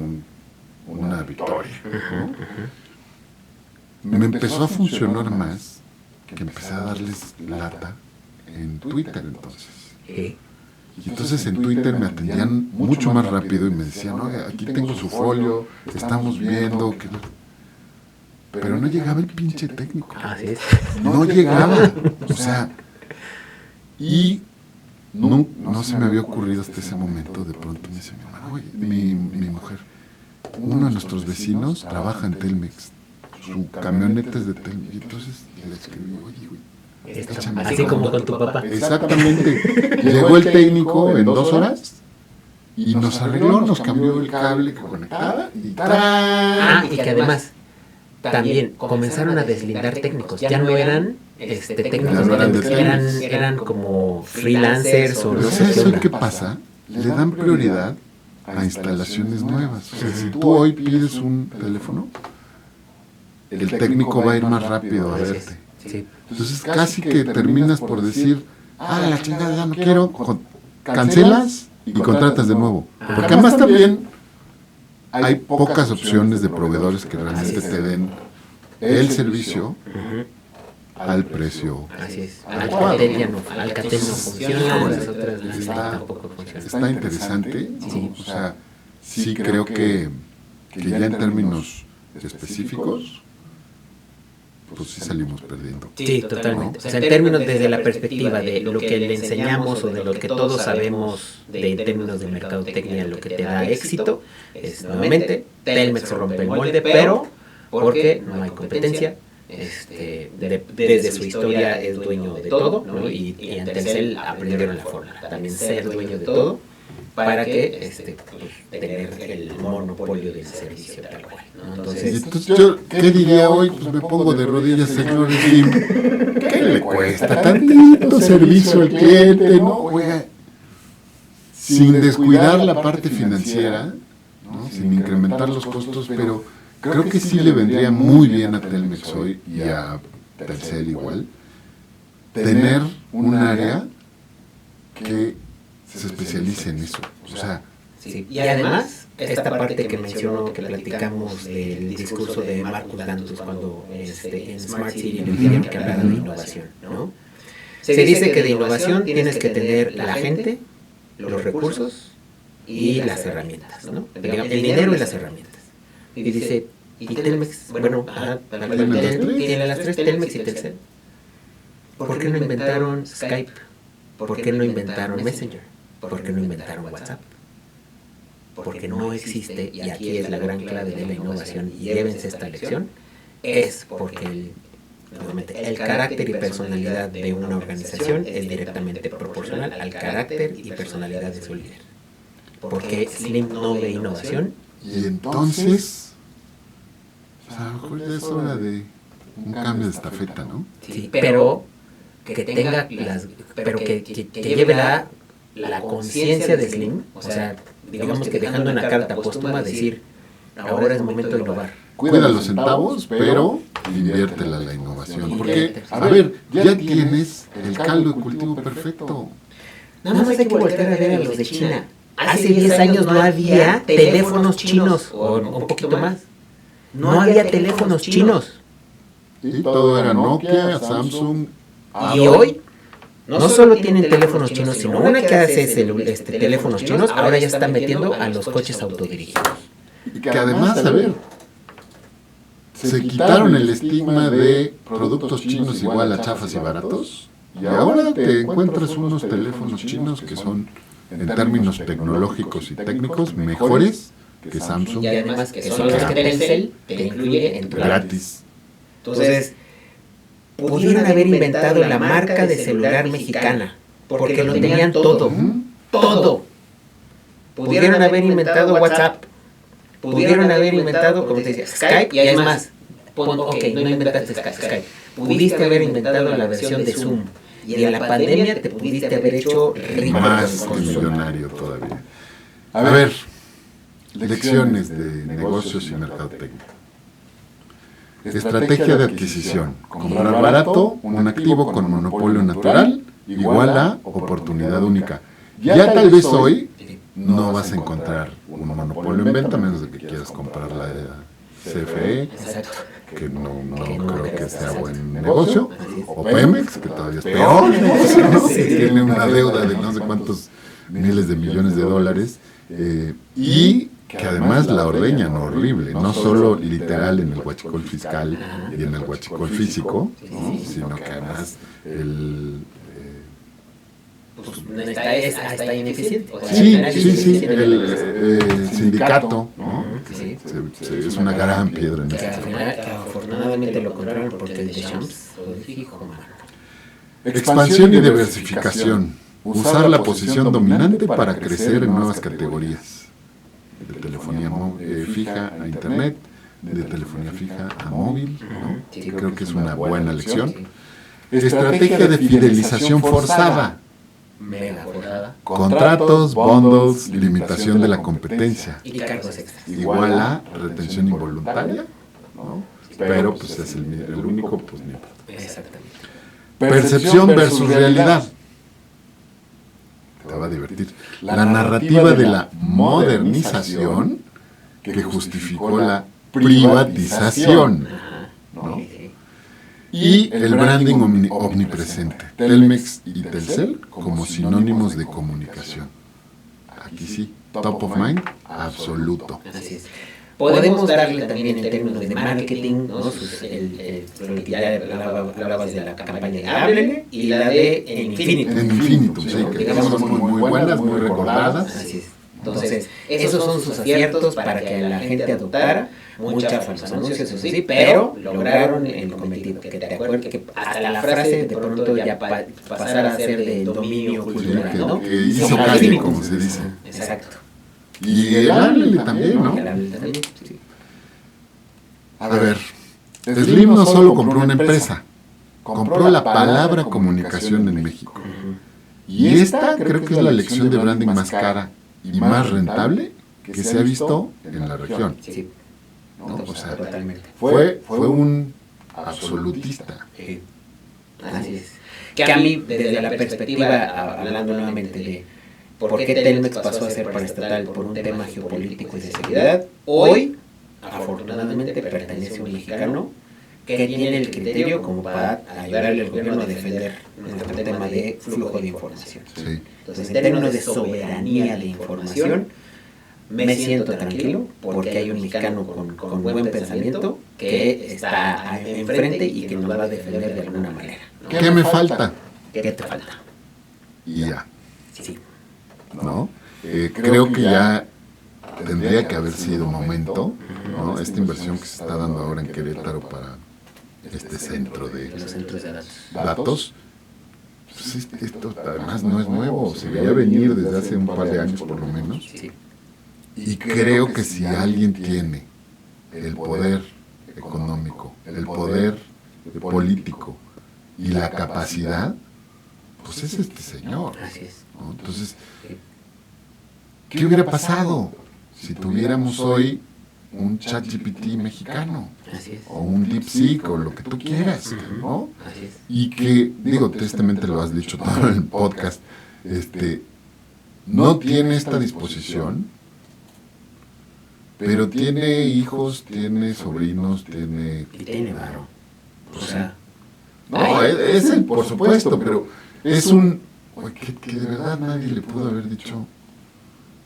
Speaker 1: una victoria, ¿no? Me empezó a funcionar más que empecé a darles lata en Twitter entonces.
Speaker 2: Sí.
Speaker 1: Y entonces en Twitter me atendían mucho más rápido y me decían, oye, aquí tengo su folio, estamos viendo que no. Pero no llegaba el pinche técnico.
Speaker 2: Así es.
Speaker 1: No llegaba. O sea, y no se me había ocurrido hasta ese momento. De pronto me dice mi hermano, oye, mi mujer, uno de nuestros vecinos trabaja en Telmex, su camioneta es de Telmex. Y entonces le escribí, oye, güey, échame
Speaker 2: Así
Speaker 1: una
Speaker 2: como
Speaker 1: mano.
Speaker 2: con tu papá.
Speaker 1: Exactamente. Llegó el técnico en 2 horas y nos arregló, nos cambió el cable que conectaba y ¡tarán!
Speaker 2: Y que además también comenzaron a deslindar técnicos. Ya no eran técnicos,
Speaker 1: Ya no eran de
Speaker 2: eran como freelancers o no
Speaker 1: Pero
Speaker 2: sé
Speaker 1: ¿sabes
Speaker 2: qué onda.
Speaker 1: qué pasa? Le dan prioridad a instalaciones nuevas. O sea, si tú hoy pides un teléfono, el técnico va a ir más rápido a
Speaker 2: Así es.
Speaker 1: verte.
Speaker 2: Sí.
Speaker 1: Entonces casi que terminas por decir, la chingada ya no quiero, cancelas y contratas de nuevo. Porque además también hay pocas opciones de proveedores que realmente te den el servicio al precio.
Speaker 2: Así es.
Speaker 1: adecuado.
Speaker 2: Alcatel no funciona, las otras líneas tampoco funcionan.
Speaker 1: Está interesante, ¿no?
Speaker 2: Sí.
Speaker 1: O sea, sí creo que ya en términos específicos, pues sí salimos perdiendo.
Speaker 2: Sí, totalmente. O sea, en términos desde la perspectiva de lo que le enseñamos o de lo que todos sabemos en términos de mercadotecnia, lo que te da éxito, es nuevamente, Telmex rompe el molde, pero porque no hay competencia, desde su historia es dueño de todo, ¿no? Y en Telcel aprendieron la fórmula, también ser dueño de todo para que pues, tener el monopolio del servicio tal cual, ¿no?
Speaker 1: Entonces yo, ¿qué diría hoy? Pues me pongo de rodillas, señor Slim. ¿Qué le cuesta? Tantito servicio al cliente, ¿no? Oiga, sin descuidar la parte financiera, ¿no? Sin incrementar los costos, pero creo que sí le vendría muy bien a Telmex hoy y a Telcel igual, tener un área que se especialice en eso. O sea,
Speaker 2: sí. Y además, esta parte que mencionó, que platicamos del discurso de Marcus Dantus cuando en Smart City le pidieron que hablara de innovación, ¿no? Se dice que de innovación tienes que tener la gente, los recursos y las herramientas, ¿no? El dinero y las herramientas. Y dice, y Telmex, bueno, tiene las tres, Telmex y Telcel. ¿Por qué no inventaron Skype? ¿Por qué no inventaron Messenger? ¿Por qué no inventaron WhatsApp? Porque no existe, y aquí es la gran clave de la innovación, y llévense esta lección, es porque el carácter y personalidad de una organización es directamente proporcional al carácter y personalidad de su líder. Porque Slim no ve innovación.
Speaker 1: Y entonces, a lo mejor ya es hora de un cambio de estafeta, ¿no?
Speaker 2: Sí, pero que tenga pero que lleve la conciencia de Slim, o sea, digamos que dejando una carta póstuma, decir, ahora es momento de innovar.
Speaker 1: Cuida los centavos, pero inviértela a la innovación. Porque, a ver, ya tienes el caldo de cultivo perfecto.
Speaker 2: Nada más hay que volver a ver a los de China. Hace 10 años no había teléfonos chinos, o un poquito más. No había teléfonos chinos.
Speaker 1: Y todo era Nokia, Samsung.
Speaker 2: Y hoy no solo tienen teléfonos chinos, sino una que hace teléfonos chinos, ahora ya están metiendo a los coches autodirigidos.
Speaker 1: Y que además, a ver, se quitaron el estigma de productos chinos igual a chafas y baratos, y ahora te encuentras unos teléfonos chinos que son, en términos tecnológicos y técnicos, mejores que Samsung.
Speaker 2: Y además que son los que Telcel te incluye en tu
Speaker 1: gratis.
Speaker 2: Entonces, pudieron haber inventado la marca de celular mexicana, porque lo tenían todo, todo. Pudieron haber inventado WhatsApp, pudieron haber inventado, como te decía, Skype, y hay más. Ok, no inventaste Skype. Pudiste haber inventado la versión de Zoom, y en la pandemia te pudiste haber hecho rico.
Speaker 1: Más que millonario todavía. A ver, lecciones de negocios y mercadotecnia. Estrategia de adquisición. Comprar barato, un activo con monopolio natural, igual a oportunidad única. Ya tal vez hoy no vas a encontrar un monopolio en venta, a menos de que quieras comprar la CFE, que no creo que sea buen negocio, o Pemex, que todavía es peor, ¿no? Tiene una deuda de no sé cuántos miles de millones de dólares, y que además la ordeñan horrible, no solo literal en el huachicol fiscal y en el huachicol físico, ¿no? Sino que además
Speaker 2: está ineficiente.
Speaker 1: Sí, el sindicato, ¿no? Es una gran piedra en este tema.
Speaker 2: Afortunadamente lo controlan porque el de Champs lo dijo, mano.
Speaker 1: Expansión y diversificación. Usar la posición dominante para crecer en nuevas categorías. De telefonía fija a internet, de telefonía fija a móvil, ¿no? Creo que es una buena lección. Estrategia de fidelización forzada.
Speaker 2: Mega forzada.
Speaker 1: Contratos, bundles, limitación de la competencia.
Speaker 2: Y cargos extras.
Speaker 1: Igual a retención involuntaria, ¿no? Pero pues es el único, pues ni importa.
Speaker 2: Exactamente.
Speaker 1: Percepción versus realidad. Te va a divertir. La narrativa de la modernización que justificó la privatización, ¿no? Y el branding omnipresente. Telmex y Telcel como sinónimos de comunicación. Aquí sí, top of mind, absoluto.
Speaker 2: Así es. Podemos darle también en términos de marketing, ¿no? Ya hablabas de la campaña de Háblele y la de Infinitum.
Speaker 1: En Infinitum, sí, que son muy buenas, muy recordadas.
Speaker 2: Así es. Entonces, esos son sus aciertos para que la gente adoptara. Muchos falsos anuncios, eso sí, pero lograron el cometido. Que te acuerdas que hasta la frase de pronto ya pasara a ser de dominio cultural, ¿no?
Speaker 1: Que hizo calle, como se dice.
Speaker 2: Exacto.
Speaker 1: Y el háblele también, ¿no?
Speaker 2: El háblele también, sí.
Speaker 1: A ver, Slim no solo compró una empresa, compró la palabra comunicación en México. Y esta creo que es la lección de branding más cara y más rentable que se ha visto en la región.
Speaker 2: Sí.
Speaker 1: ¿No? O sea,
Speaker 2: totalmente.
Speaker 1: Fue un absolutista.
Speaker 2: Sí. Así es. Que a mí, desde la perspectiva, hablando nuevamente de por qué Telmex pasó a ser paraestatal por un tema geopolítico y de seguridad, hoy, afortunadamente, pertenece a un mexicano que tiene el criterio como para ayudarle al gobierno a defender nuestro tema de flujo de información.
Speaker 1: Sí.
Speaker 2: Entonces, en términos de soberanía de información, me siento tranquilo porque hay un mexicano con buen pensamiento que está enfrente y que nos va a defender de alguna manera, ¿no?
Speaker 1: ¿Qué me falta?
Speaker 2: ¿Qué te falta?
Speaker 1: Y ya,
Speaker 2: Sí.
Speaker 1: ¿no? Creo que ya tendría que haber sido momento, ¿no? Esta inversión que se está dando ahora en Querétaro para este centro de
Speaker 2: Los centros de datos.
Speaker 1: datos, pues esto además no es nuevo, se veía venir desde hace un par de años por lo menos.
Speaker 2: Sí.
Speaker 1: Y creo que si alguien tiene el poder económico, el poder político y la capacidad, pues es este señor,
Speaker 2: Así es.
Speaker 1: ¿no? Entonces, ¿qué hubiera pasado si tuviéramos hoy un ChatGPT mexicano?
Speaker 2: Así es.
Speaker 1: O un DeepSeek o lo que tú quieras, ¿no?
Speaker 2: Así es.
Speaker 1: Y que, digo, tristemente lo has dicho todo en el podcast, no tiene esta disposición, pero tiene hijos, tiene sobrinos, tiene...
Speaker 2: Y tiene varo. O sea,
Speaker 1: No, es él, por supuesto, pero es un... que de verdad nadie le pudo haber dicho,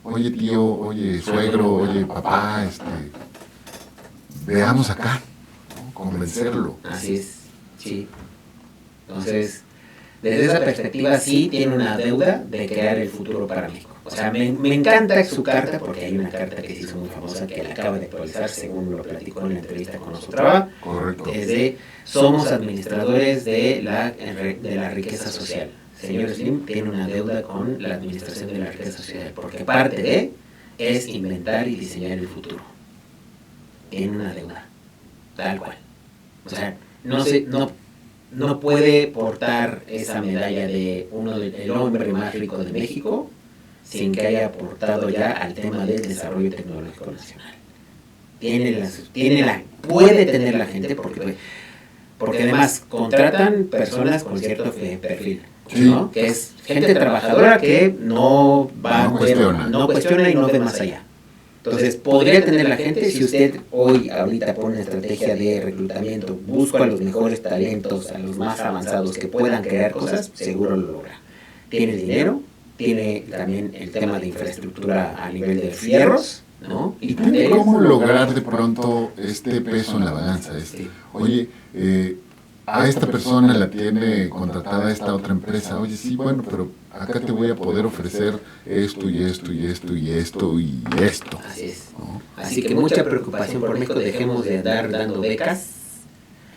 Speaker 1: oye tío, oye suegro, oye papá, veamos acá, ¿no? Convencerlo.
Speaker 2: así es. Sí. Entonces, desde esa perspectiva sí tiene una deuda de crear el futuro para México. O sea, me encanta su carta, porque hay una carta que se hizo muy famosa, que la acaba de actualizar, según lo platicó en la entrevista con Osotrava.
Speaker 1: Correcto.
Speaker 2: Es de, somos administradores de la riqueza social. Señor Slim tiene una deuda con la administración de la riqueza social, porque parte de es inventar y diseñar el futuro. Tiene una deuda, tal cual. O sea, no puede portar esa medalla de el hombre más rico de México sin que haya aportado ya al tema del desarrollo tecnológico nacional. Puede tener la gente porque además contratan personas con cierto perfil, ¿no? Que es gente trabajadora que no cuestiona y no ve más allá. Entonces, podría tener la gente, si usted hoy, ahorita pone una estrategia de reclutamiento, busca a los mejores talentos, a los más avanzados que puedan crear cosas, seguro lo logra. Tiene el dinero, tiene también el tema de infraestructura a nivel de fierros, ¿no?
Speaker 1: Y tiene cómo lograr de pronto este peso en la balanza. Oye, a esta persona la tiene contratada esta otra empresa. Oye, sí, bueno, pero acá te voy a poder ofrecer esto y esto y esto y esto y esto.
Speaker 2: Así es.
Speaker 1: ¿No?
Speaker 2: Así que mucha preocupación por México, dejemos de andar dando becas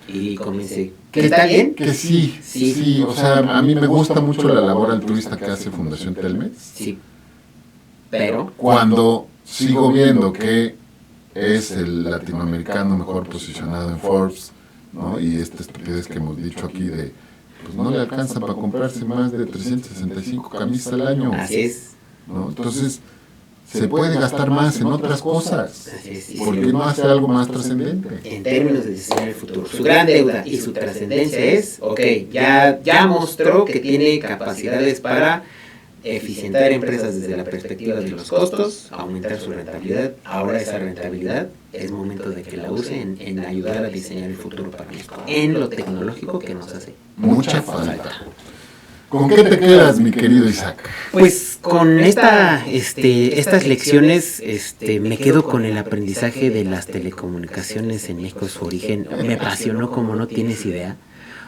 Speaker 2: y comience. ¿Que está bien?
Speaker 1: Que sí. O sea, a mí me gusta mucho la labor altruista que hace Fundación Telmex.
Speaker 2: Sí. Pero
Speaker 1: cuando sigo viendo que es el latinoamericano mejor posicionado en Forbes, ¿no? Y esta estupidez que hemos dicho aquí de, pues no le alcanza para comprarse más de 365 camisas al año.
Speaker 2: Así es.
Speaker 1: ¿No? Entonces, se puede gastar más en otras cosas.
Speaker 2: Así es.
Speaker 1: ¿Por qué no hace algo más trascendente?
Speaker 2: En términos de diseñar el futuro, su gran deuda y su trascendencia es, ya mostró que tiene capacidades para eficientar empresas desde la perspectiva de los costos, aumentar su rentabilidad. Ahora esa rentabilidad es momento de que la use en ayudar a diseñar el futuro para México, en lo tecnológico que nos hace
Speaker 1: mucha falta. ¿Con qué te quedas, mi querido Isaac?
Speaker 2: Pues con estas lecciones me quedo con el aprendizaje de las telecomunicaciones en México, su origen. Me apasionó como no tienes idea.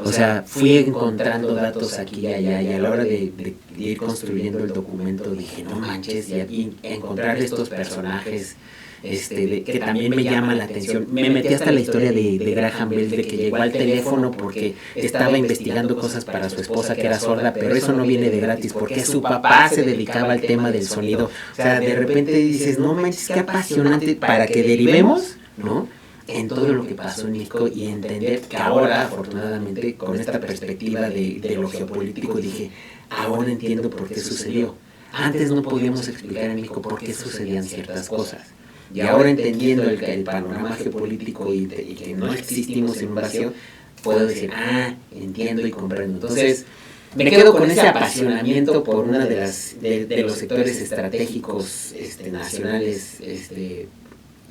Speaker 2: O sea, fui encontrando datos aquí y allá, y a la hora de ir construyendo el documento dije, no manches, y encontrar estos personajes que también me llaman la atención. Me metí hasta la historia de Graham Bell, de que llegó al teléfono porque estaba investigando cosas para su esposa que era sorda, pero eso no viene de gratis, porque su papá se dedicaba al tema del sonido. O sea, de repente dices, no manches, qué apasionante, para que derivemos, ¿no?, en todo lo que pasó en México, y entender que ahora, afortunadamente, con esta perspectiva de lo geopolítico, dije, ahora entiendo por qué sucedió. Antes no podíamos explicar en México por qué sucedían ciertas cosas. Y ahora, entendiendo el panorama geopolítico y que no existimos en un vacío, puedo decir, entiendo y comprendo. Entonces, me quedo con ese apasionamiento por una de los sectores estratégicos nacionales,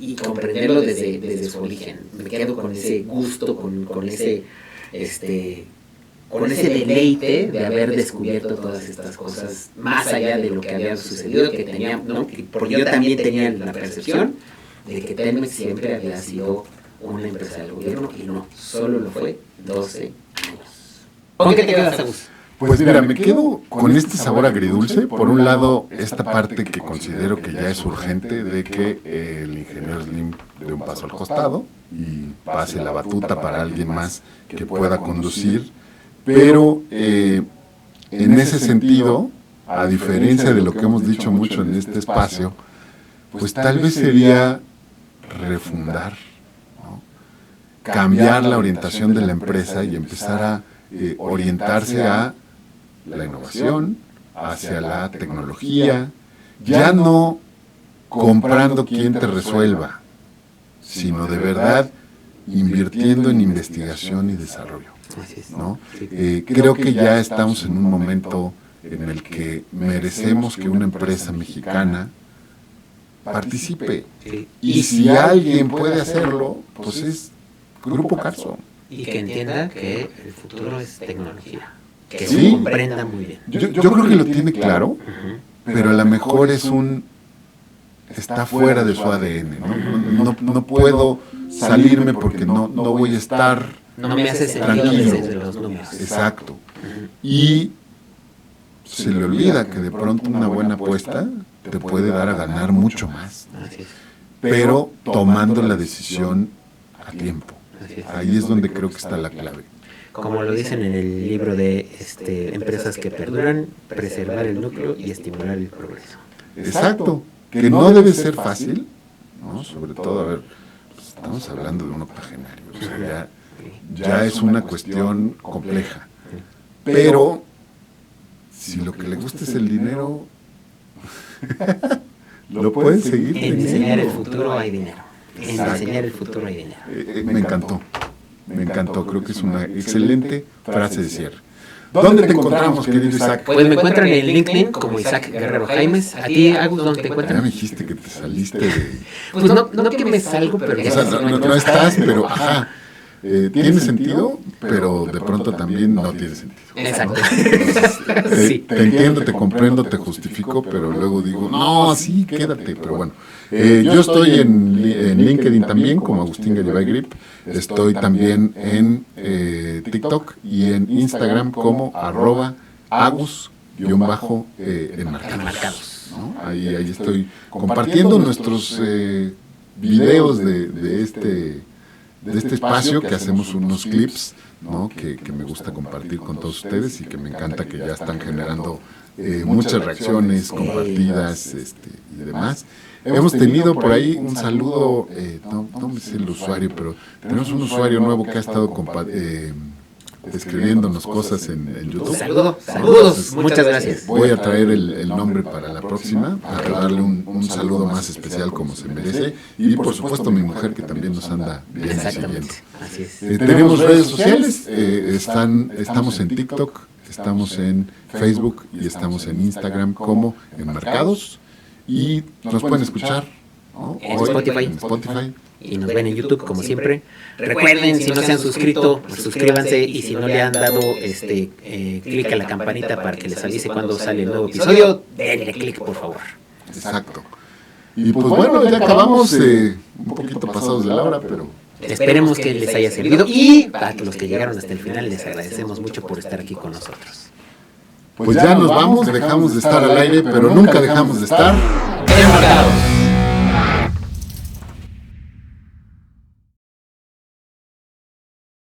Speaker 2: y comprenderlo desde su origen. Me quedo con ese gusto, con ese deleite de haber descubierto todas estas cosas, más allá de lo que había sucedido, que tenía, ¿no?, porque yo también tenía la percepción de que Telmex siempre había sido una empresa del gobierno, y no, solo lo fue 12 años. ¿Con qué te quedas, Agus?
Speaker 1: Pues mira, me quedo con este sabor agridulce. Por un lado, esta parte que considero que ya es urgente, de que el ingeniero Slim dé un paso al costado y pase la batuta para alguien más que pueda conducir. Pero en ese sentido, a diferencia de lo que hemos dicho mucho en este espacio, pues tal vez sería refundar, ¿no?, cambiar la orientación de la empresa y empezar a orientarse a la innovación, hacia la tecnología, ya no comprando quien te resuelva, sino de verdad invirtiendo en investigación y desarrollo, ¿no? Creo que ya estamos en un momento en el que merecemos que una empresa mexicana participe. Y si alguien puede hacerlo, pues es Grupo Carso.
Speaker 2: Y que entienda que el futuro es tecnología. Que
Speaker 1: sí,
Speaker 2: lo comprenda muy bien.
Speaker 1: Yo creo que lo tiene claro, pero a lo mejor está fuera de su ADN, ¿no? No puedo salirme porque no voy a estar
Speaker 2: no me hace sentido
Speaker 1: tranquilo.
Speaker 2: desde los números.
Speaker 1: Exacto. Y se le olvida que de pronto una buena apuesta te puede dar a ganar mucho más,
Speaker 2: Así es.
Speaker 1: pero tomando la decisión a tiempo.
Speaker 2: Así es.
Speaker 1: Ahí es donde creo que está la clave.
Speaker 2: Como lo dicen en el libro de Empresas que perduran, preservar el núcleo y estimular el progreso.
Speaker 1: Exacto, que no debe ser fácil, ¿no? Sobre todo, a ver, pues estamos hablando de un octogenario, o sea, ya es una cuestión compleja, pero si lo que le gusta es el dinero, lo pueden seguir
Speaker 2: En
Speaker 1: teniendo.
Speaker 2: diseñar el futuro hay dinero. En
Speaker 1: Exacto.
Speaker 2: diseñar el futuro hay dinero.
Speaker 1: Me encantó, creo que es una excelente frase de cierre. ¿Dónde te encontramos, querido Isaac?
Speaker 2: Pues me encuentran en LinkedIn como Isaac Guerrero Jaimes. ¿A ti, Agus, dónde te
Speaker 1: Ya
Speaker 2: encuentran?
Speaker 1: me dijiste que te saliste de...
Speaker 2: Pues no que me salgo, pero ya
Speaker 1: O sea,
Speaker 2: casi
Speaker 1: no estás, pero ajá. Tiene sentido, pero de pronto también no tiene sentido.
Speaker 2: Exacto.
Speaker 1: Entonces,
Speaker 2: Sí.
Speaker 1: te entiendo, te comprendo, te justifico, pero luego digo, no, sí, quédate. Pero bueno, yo estoy en LinkedIn también como Agustín Garibay Grip. Estoy también en TikTok y en Instagram como @agus_enmarcados. ¿No? Ahí estoy compartiendo nuestros videos de este espacio, que hacemos unos clips, ¿no? que me gusta compartir con todos ustedes y que me encanta que ya están generando muchas reacciones, compartidas y demás. Hemos tenido por ahí un saludo, no me sé el usuario, pero tenemos un usuario nuevo que ha estado escribiéndonos cosas en YouTube.
Speaker 2: Saludos,
Speaker 1: Entonces,
Speaker 2: muchas gracias.
Speaker 1: Voy a traer el nombre para la próxima, para darle un saludo más especial como se merece. Y por supuesto mi mujer, que también nos anda bien siguiendo.
Speaker 2: Exactamente, así es.
Speaker 1: Tenemos redes sociales, estamos en TikTok, estamos en Facebook y estamos en Instagram como Enmarcados. Y nos pueden escuchar, ¿no?
Speaker 2: En
Speaker 1: Hoy
Speaker 2: Spotify.
Speaker 1: en Spotify.
Speaker 2: Y nos ven en YouTube, como siempre. Recuerden, si no se han suscrito, pues suscríbanse. Y si no le han dado clic a la campanita para que les avise cuando sale el nuevo episodio, denle clic, por favor.
Speaker 1: Exacto. Y pues bueno, ya acabamos un poquito pasados de la hora, pero
Speaker 2: Esperemos que les haya servido y a los que llegaron hasta el final les agradecemos mucho por estar aquí con nosotros.
Speaker 1: Pues ya nos vamos, dejamos de estar al aire, pero nunca dejamos de estar
Speaker 2: Enmarcados.